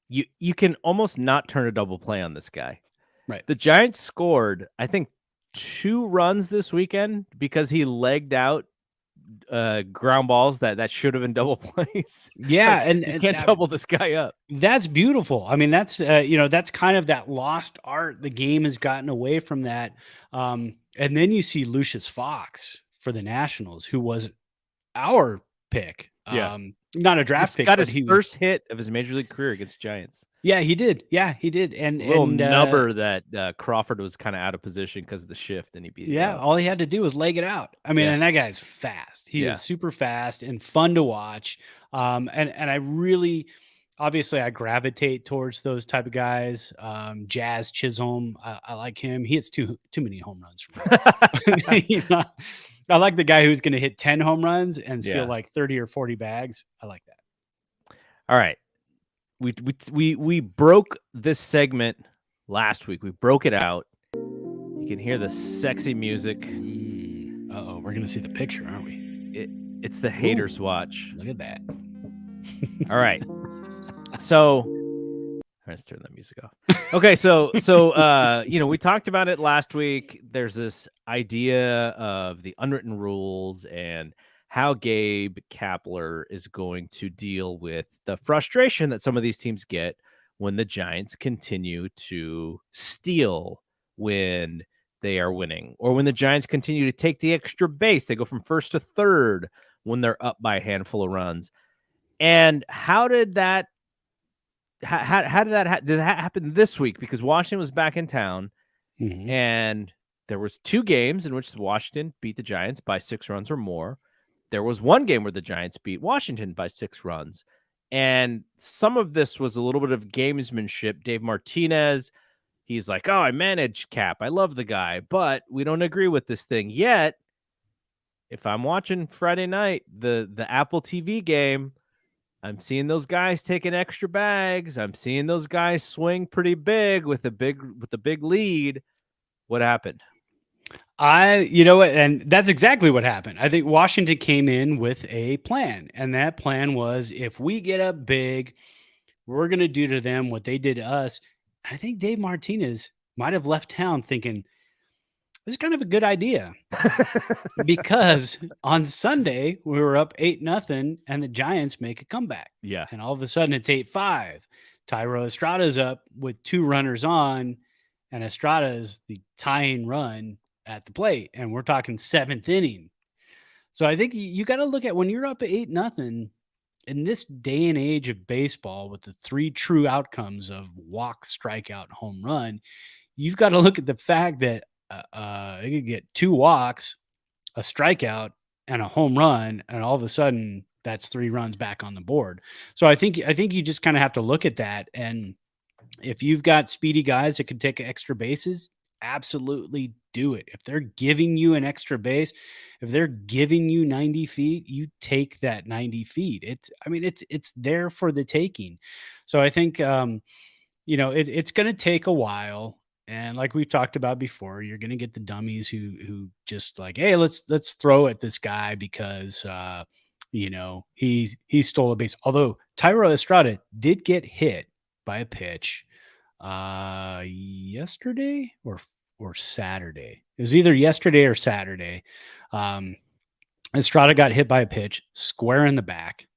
you can almost not turn a double play on this guy. Right. The Giants scored, I think, 2 runs this weekend because he legged out ground balls that should have been double plays. Yeah, and you can't double this guy up. That's beautiful. I mean, that's that's kind of that lost art. The game has gotten away from that. And then you see Lucius Fox for the Nationals, who was our pick. not a draft pick, got but his he was. first hit of his major league career against Giants. Yeah, he did. And A little nubber that Crawford was kind of out of position because of the shift, and he beat it out. all he had to do was leg it out. I mean, Yeah. and that guy's fast. He is super fast and fun to watch. And I really, obviously, I gravitate towards those type of guys. Jazz Chisholm, I like him. He hits too many home runs for me. You know, I like the guy who's going to hit 10 home runs and steal like 30 or 40 bags. I like that. All right. We broke this segment last week. We broke it out. You can hear the sexy music. Uh-oh, we're gonna see the picture, aren't we? It's the haters watch. Look at that. All right. So let's turn that music off. Okay, so we talked about it last week. There's this idea of the unwritten rules and how Gabe Kapler is going to deal with the frustration that some of these teams get when the Giants continue to steal when they are winning, or when the Giants continue to take the extra base. They go from first to third when they're up by a handful of runs. And how did that did that happen this week? Because Washington was back in town, and there was 2 games in which Washington beat the Giants by 6 runs or more. There was 1 game where the Giants beat Washington by 6 runs. And some of this was a little bit of gamesmanship. Dave Martinez, he's like, oh, I manage Cap. I love the guy, but we don't agree with this thing yet. If I'm watching Friday night, the Apple TV game, I'm seeing those guys taking extra bags. I'm seeing those guys swing pretty big with a big lead. What happened? You know what? And that's exactly what happened. I think Washington came in with a plan, and that plan was, if we get up big, we're going to do to them what they did to us. I think Dave Martinez might have left town thinking, this is kind of a good idea, because on Sunday we were up 8-0 and the Giants make a comeback. Yeah. And all of a sudden it's 8-5. Tyro Estrada's up with 2 runners on, and Estrada is the tying run at the plate, and we're talking 7th inning. So I think you got to look at, when you're up at 8-0 in this day and age of baseball, with the 3 true outcomes of walk, strikeout, home run, you've got to look at the fact that they could get 2 walks, a strikeout, and a home run, and all of a sudden that's 3 runs back on the board. So I think you just kind of have to look at that, and if you've got speedy guys that can take extra bases, absolutely do it. If they're giving you an extra base, if they're giving you 90 feet, you take that 90 feet. It's there for the taking. So I think, it's going to take a while. And like we've talked about before, you're going to get the dummies who just like, hey, let's throw at this guy because, he stole a base. Although Tyro Estrada did get hit by a pitch yesterday or Saturday. It was either yesterday or Saturday. Estrada got hit by a pitch square in the back.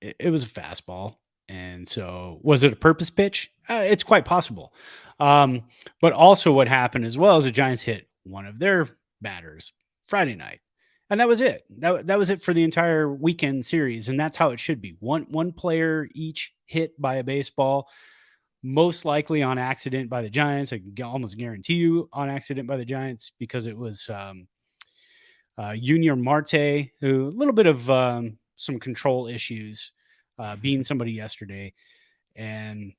It was a fastball. And so was it a purpose pitch? It's quite possible. But also what happened as well is the Giants hit one of their batters Friday night. And that was it. That was it for the entire weekend series. And that's how it should be. One player each hit by a baseball, most likely on accident by the Giants. I can almost guarantee you on accident by the Giants, because it was Junior Marte, who a little bit of some control issues, being somebody yesterday. And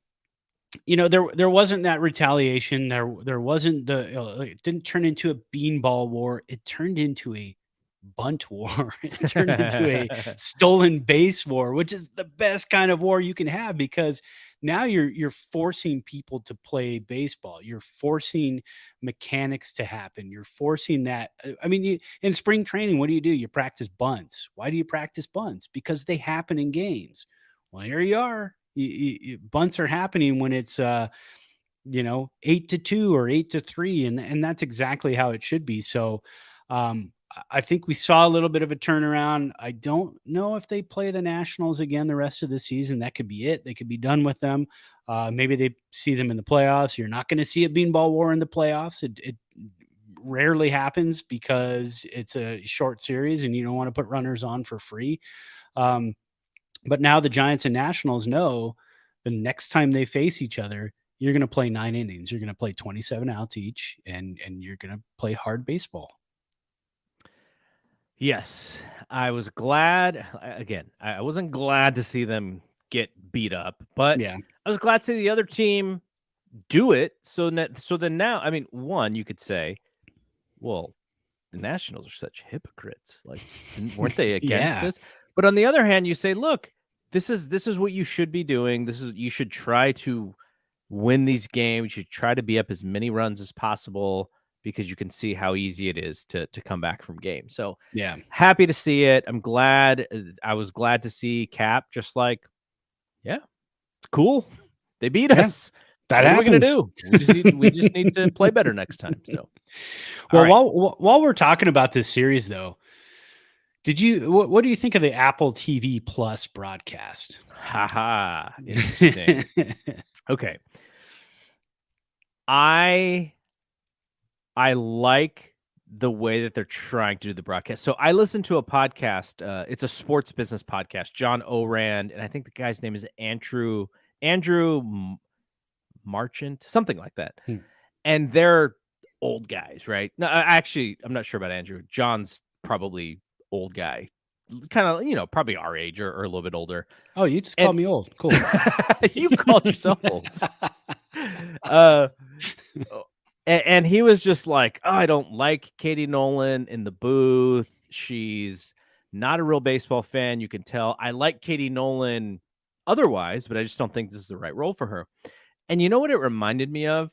there wasn't that retaliation. There wasn't it didn't turn into a beanball war. It turned into a bunt war. It turned into a stolen base war, which is the best kind of war you can have, because now you're forcing people to play baseball. You're forcing mechanics to happen. You're forcing that. I mean, in spring training, what do? You practice bunts. Why do you practice bunts? Because they happen in games. Well, here you are. Bunts are happening when it's 8-2 or 8-3, and that's exactly how it should be. So I think we saw a little bit of a turnaround. I don't know if they play the Nationals again the rest of the season. That could be it. They could be done with them. Maybe they see them in the playoffs. You're not going to see a beanball war in the playoffs. It rarely happens because it's a short series and you don't want to put runners on for free. But now the Giants and Nationals know the next time they face each other, you're going to play 9 innings. You're going to play 27 outs each, and you're going to play hard baseball. Yes, I was glad. Again, I wasn't glad to see them get beat up, but Yeah. I was glad to see the other team do it. So then now, I mean, one, you could say, well, the Nationals are such hypocrites. Like, weren't they against this? But on the other hand, you say, look, this is what you should be doing. You should try to win these games. You should try to be up as many runs as possible, because you can see how easy it is to come back from games. So Yeah. happy to see it. I'm glad. I was glad to see Cap just like, yeah, it's cool. They beat us. That what happens. are we gonna do? We just need to play better next time. So, well, while we're talking about this series, though, what do you think of the Apple TV Plus broadcast? Haha, interesting. Okay, I like the way that they're trying to do the broadcast. So I listened to a podcast. It's a sports business podcast. John Oran, and I think the guy's name is Andrew Marchant, something like that. And they're old guys, right? No, actually, I'm not sure about Andrew. John's probably old guy, kind of, probably our age or a little bit older. Oh, you just called me old. Cool. You called yourself old. And he was just like, oh, I don't like Katie Nolan in the booth. She's not a real baseball fan. You can tell. I like Katie Nolan otherwise, but I just don't think this is the right role for her. And you know what it reminded me of?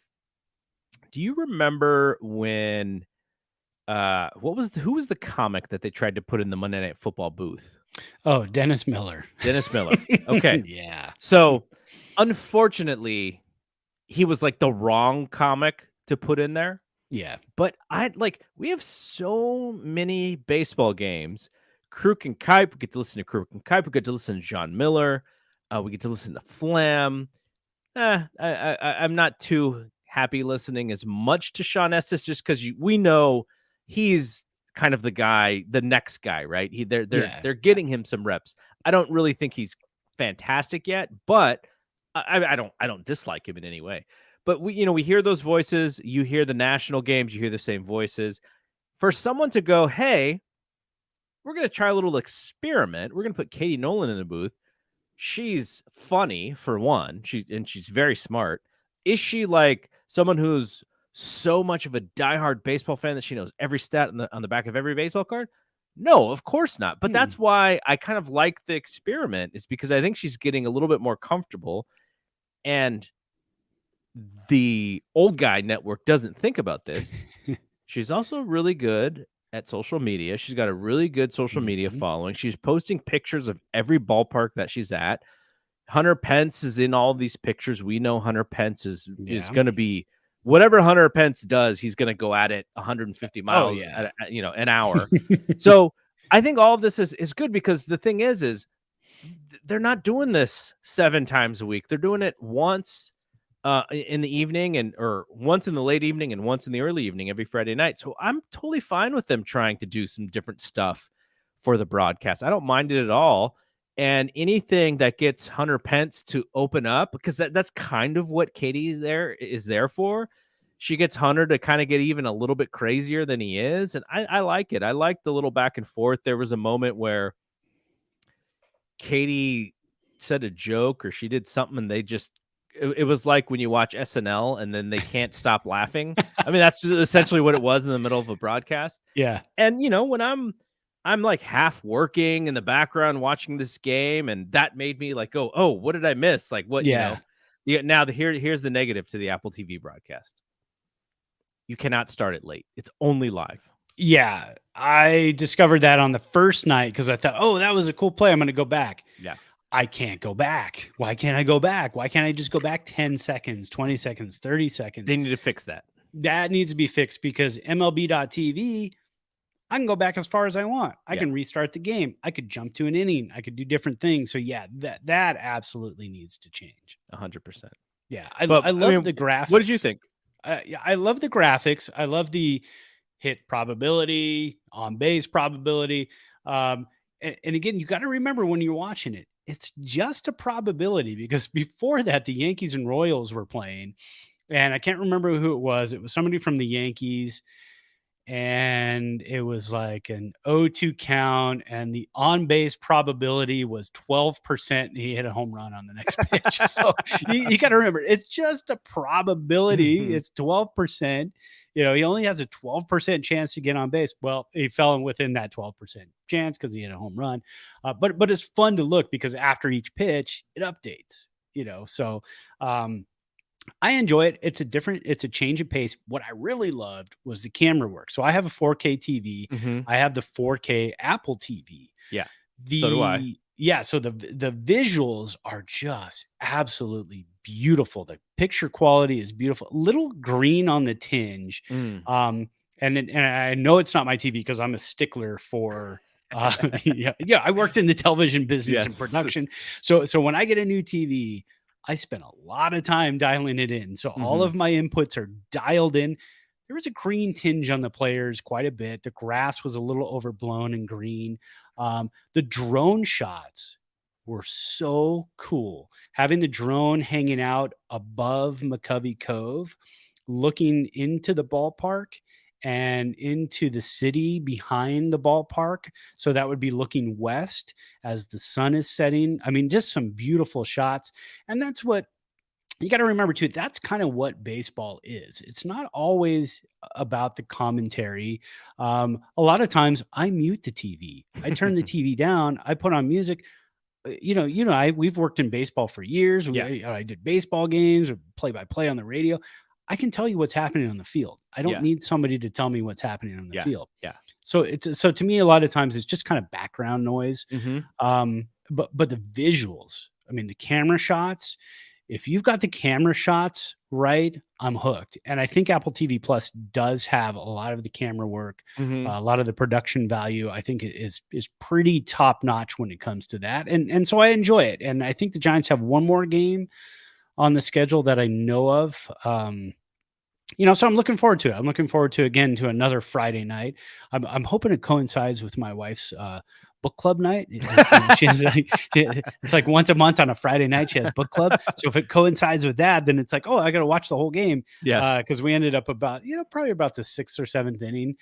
Do you remember when who was the comic that they tried to put in the Monday Night Football booth? Oh, Dennis Miller. Okay. Yeah. So unfortunately, he was like the wrong comic to put in there. Yeah. But we have so many baseball games. Kruk and Kuip, we get to listen to Kruk and Kuip. We get to listen to John Miller. We get to listen to Flam. I'm not too happy listening as much to Sean Estes, just because we know he's kind of the guy, the next guy, right? They're getting him some reps. I don't really think he's fantastic yet, but I don't dislike him in any way. But we hear those voices. You hear the national games. You hear the same voices. For someone to go, hey, we're going to try a little experiment. We're going to put Katie Nolan in the booth. She's funny, for one. She's very smart. Is she like someone who's so much of a diehard baseball fan that she knows every stat on the back of every baseball card? No, of course not. But that's why I kind of like the experiment, is because I think she's getting a little bit more comfortable. And the old guy network doesn't think about this. She's also really good at social media. She's got a really good social media following. She's posting pictures of every ballpark that she's at. Hunter Pence is in all these pictures. We know Hunter Pence is going to be whatever Hunter Pence does. He's going to go at it 150 miles an hour. So I think all of this is good, because the thing is they're not doing this 7 times a week. They're doing it once in the evening, or once in the late evening and once in the early evening every Friday night. So I'm totally fine with them trying to do some different stuff for the broadcast. I don't mind it at all. And anything that gets Hunter Pence to open up, because that's kind of what Katie is there for. She gets Hunter to kind of get even a little bit crazier than he is. And I like it. I like the little back and forth. There was a moment where Katie said a joke, or she did something, and it was like when you watch SNL and then they can't stop laughing. I mean, that's essentially what it was in the middle of a broadcast. Yeah. And when I'm like half working in the background watching this game, and that made me like, oh, what did I miss? Like, what? Yeah. Now here's the negative to the Apple TV broadcast. You cannot start it late. It's only live. Yeah. I discovered that on the first night because I thought, oh, that was a cool play. I'm going to go back. Yeah. I can't go back. Why can't I go back? Why can't I just go back 10 seconds, 20 seconds, 30 seconds? They need to fix that. That needs to be fixed, because MLB.TV, I can go back as far as I want. I can restart the game. I could jump to an inning. I could do different things. So yeah, that absolutely needs to change. 100%. Yeah. I love the graphics. What did you think? I love the graphics. I love the hit probability, on base probability. And again, you got to remember when you're watching it, it's just a probability, because before that, the Yankees and Royals were playing, and I can't remember who it was. It was somebody from the Yankees, and it was like an 0-2 count, and the on base probability was 12%, and he hit a home run on the next pitch. So you got to remember, it's just a probability. It's 12%. He only has a 12% chance to get on base. Well, he fell within that 12% chance because he hit a home run. But it's fun to look, because after each pitch, it updates. So I enjoy it. It's a change of pace. What I really loved was the camera work. So I have a 4K TV. I have the 4K Apple TV. Yeah. So do I. Yeah. So the visuals are just absolutely beautiful. The picture quality is beautiful. Little green on the tinge. And I know it's not my TV, because I'm a stickler for I worked in the television business and production. So when I get a new TV, I spent a lot of time dialing it in. So all of my inputs are dialed in. There was a green tinge on the players quite a bit. The grass was a little overblown and green. The drone shots were so cool. Having the drone hanging out above McCovey Cove, looking into the ballpark and into the city behind the ballpark. So that would be looking west as the sun is setting. I mean, just some beautiful shots. And that's what you got to remember too. That's kind of what baseball is. It's not always about the commentary. A lot of times I mute the TV. I turn the TV down. I put on music. We've worked in baseball for years. I did baseball games or play-by-play on the radio. I can tell you what's happening on the field. I don't need somebody to tell me what's happening on the field. Yeah. So to me, a lot of times it's just kind of background noise. But the visuals, I mean, the camera shots, if you've got the camera shots right, I'm hooked. And I think Apple TV Plus does have a lot of the camera work, a lot of the production value. I think is pretty top notch when it comes to that. And so I enjoy it. And I think the Giants have one more game on the schedule that I know of. So I'm looking forward to it. I'm looking forward to, again, to another Friday night. I'm hoping it coincides with my wife's book club night. She has it's like once a month on a Friday night, she has book club. So if it coincides with that, then it's like, oh, I got to watch the whole game. Yeah. Because we ended up probably about the 6th or 7th inning.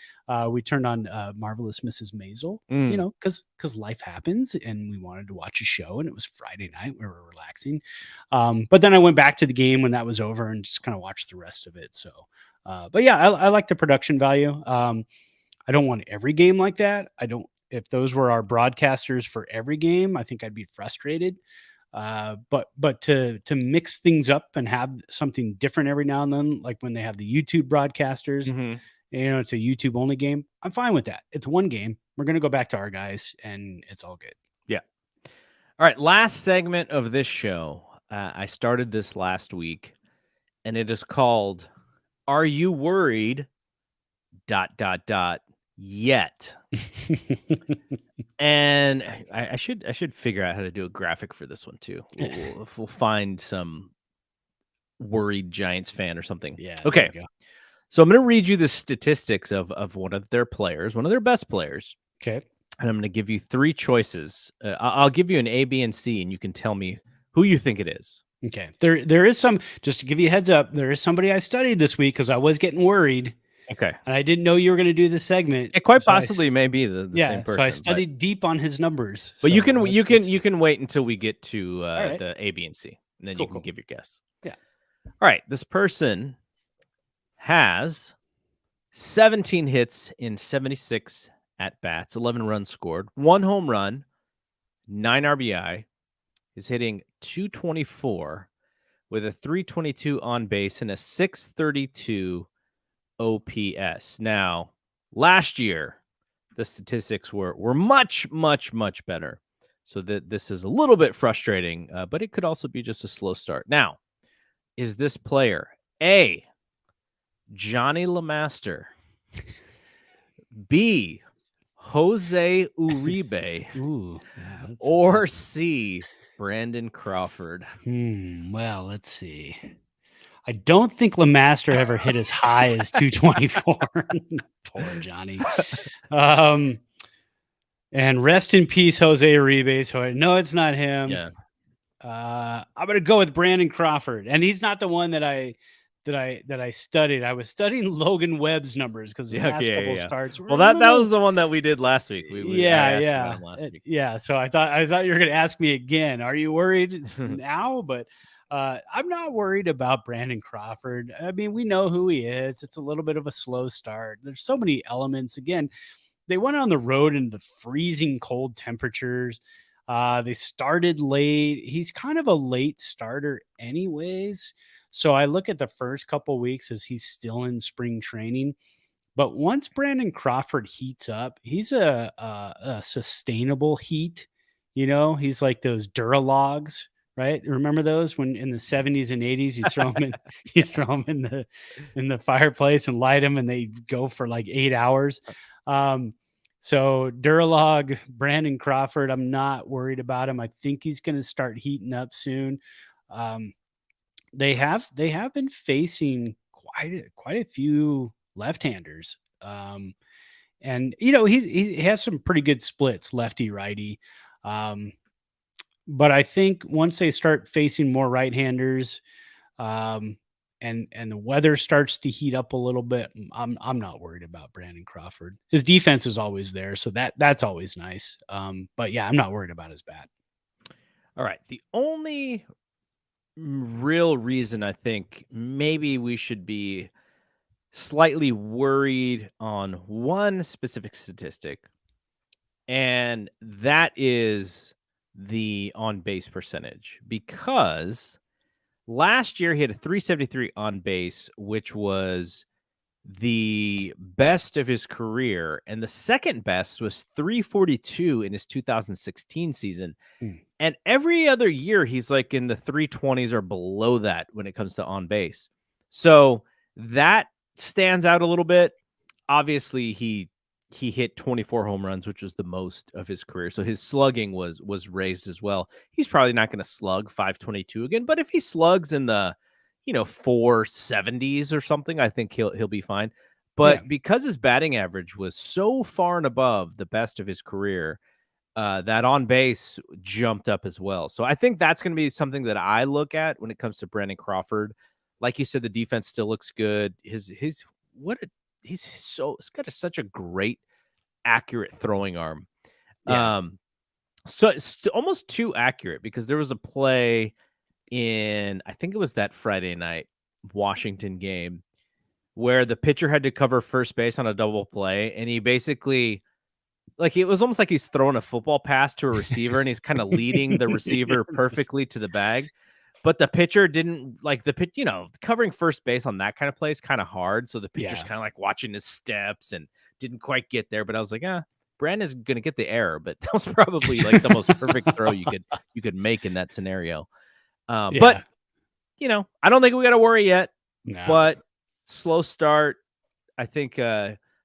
We turned on Marvelous Mrs. Maisel, because life happens, and we wanted to watch a show, and it was Friday night. We were relaxing. But then I went back to the game when that was over and just kind of watched the rest of it. So, but yeah, I like the production value. I don't want every game like that. If those were our broadcasters for every game, I think I'd be frustrated. But to mix things up and have something different every now and then, like when they have the YouTube broadcasters, it's a YouTube only game, I'm fine with that. It's one game. We're going to go back to our guys, and it's all good. Yeah. All right. Last segment of this show. I started this last week, and it is called "Are You Worried? ... Yet." And I should figure out how to do a graphic for this one too. We'll find some worried Giants fan or something. Yeah. Okay. So I'm going to read you the statistics of one of their players, one of their best players. Okay. And I'm going to give you 3 choices. I'll give you an A, B, and C, and you can tell me who you think it is. Okay. There is some, just to give you a heads up, there is somebody I studied this week because I was getting worried. Okay. And I didn't know you were going to do this segment. It quite possibly may be the same person. So I studied deep on his numbers. But you can wait until we get to the A, B, and C, and then you can give your guess. Yeah. All right. This person has 17 hits in 76 at bats, 11 runs scored, 1 home run, 9 RBI. Is hitting .224 with a .322 on base and a .632 OPS. Now, last year, the statistics were much, much, much better. So this is a little bit frustrating, but it could also be just a slow start. Now, is this player A, Johnny LeMaster, B, Jose Uribe, or C, Brandon Crawford? Well, let's see. I don't think Lemaster ever hit as high as 224. Poor Johnny. And rest in peace, Jose Uribe. So no, it's not him. Yeah. I'm gonna go with Brandon Crawford, and he's not the one that I studied. I was studying Logan Webb's numbers because his last couple starts. Well, that was the one that we did last week. I asked you about him last week. Yeah. So I thought you were gonna ask me again. Are you worried now? But I'm not worried about Brandon Crawford. I mean, we know who he is. It's a little bit of a slow start. There's so many elements. Again, they went on the road in the freezing cold temperatures. They started late. He's kind of a late starter anyways. So I look at the first couple weeks as he's still in spring training. But once Brandon Crawford heats up, he's a sustainable heat. You know, he's like those Duralogs, right? Remember those when in the 70s and 80s you throw them in the fireplace and light them and they go for like 8 hours. So Duralog, Brandon Crawford, I'm not worried about him. I think he's going to start heating up soon. They have been facing quite a few left-handers. And you know, he has some pretty good splits, lefty righty. But I think once they start facing more right-handers, and the weather starts to heat up a little bit, I'm not worried about Brandon Crawford. His defense is always there, so that's always nice. But yeah, I'm not worried about his bat. All right. The only real reason I think maybe we should be slightly worried on one specific statistic, and that is the on-base percentage, because last year he had a 373 on base, which was the best of his career, and the second best was 342 in his 2016 season. And every other year he's like in the 320s or below that when it comes to on base. So that stands out a little bit. Obviously he hit 24 home runs, which was the most of his career. So his slugging was raised as well. He's probably not going to slug 522 again, but if he slugs in the 470s or something, I think he'll be fine. But because his batting average was so far and above the best of his career, that on base jumped up as well. So I think that's going to be something that I look at when it comes to Brandon Crawford. Like you said, the defense still looks good. He's got such a great, accurate throwing arm. So it's almost too accurate, because there was a play in, I think it was that Friday night Washington game, where the pitcher had to cover first base on a double play, and he basically, like, it was almost like he's throwing a football pass to a receiver and he's kind of leading the receiver perfectly to the bag. But the pitcher didn't, like, the pitch, covering first base on that kind of play is kind of hard. So the pitcher's kind of like watching his steps and didn't quite get there. But I was like, Brandon's going to get the error, but that was probably like the most perfect throw you could make in that scenario. But, I don't think we got to worry yet, but slow start. I think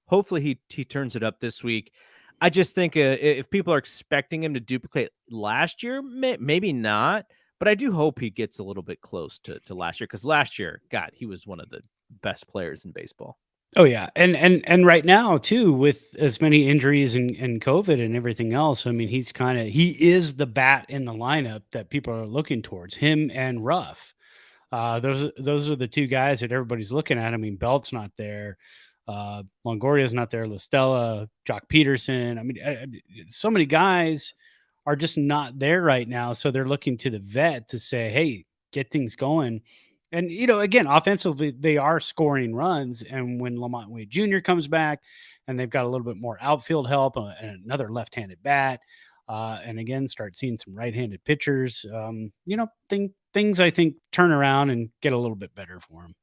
hopefully he turns it up this week. I just think if people are expecting him to duplicate last year, maybe not. But I do hope he gets a little bit close to last year, because last year, God, he was one of the best players in baseball. Oh, yeah. And right now, too, with as many injuries and COVID and everything else, I mean, he is the bat in the lineup that people are looking towards, him and Ruff. Those are the two guys that everybody's looking at. I mean, Belt's not there. Longoria's not there. LaStella, Jock Peterson. I mean, so many guys are just not there right now. So they're looking to the vet to say, hey, get things going. And, again, offensively, they are scoring runs. And when Lamont Wade Jr. comes back and they've got a little bit more outfield help and another left-handed bat, and again, start seeing some right-handed pitchers, things I think turn around and get a little bit better for them.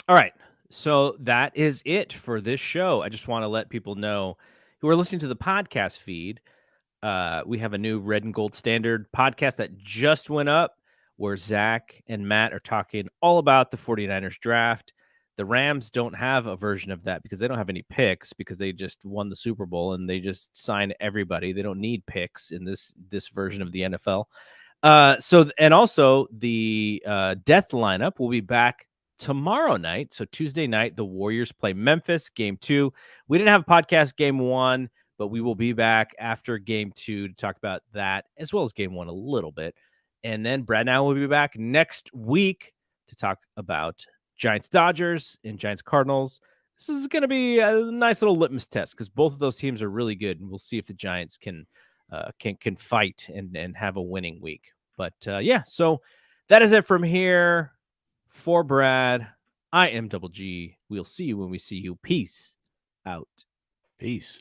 All right. So that is it for this show. I just want to let people know who are listening to the podcast feed. We have a new Red and Gold Standard podcast that just went up, where Zach and Matt are talking all about the 49ers draft. The Rams don't have a version of that because they don't have any picks, because they just won the Super Bowl and they just signed everybody. They don't need picks in this version of the NFL. And also the death lineup will be back tomorrow night. So Tuesday night, the Warriors play Memphis, game 2. We didn't have a podcast game 1, but we will be back after game 2 to talk about that, as well as game 1 a little bit. And then Brad and I will be back next week to talk about Giants Dodgers and Giants Cardinals. This is going to be a nice little litmus test because both of those teams are really good, and we'll see if the Giants can fight and have a winning week. But yeah, so that is it from here. For Brad, I am Double G. We'll see you when we see you. Peace out. Peace.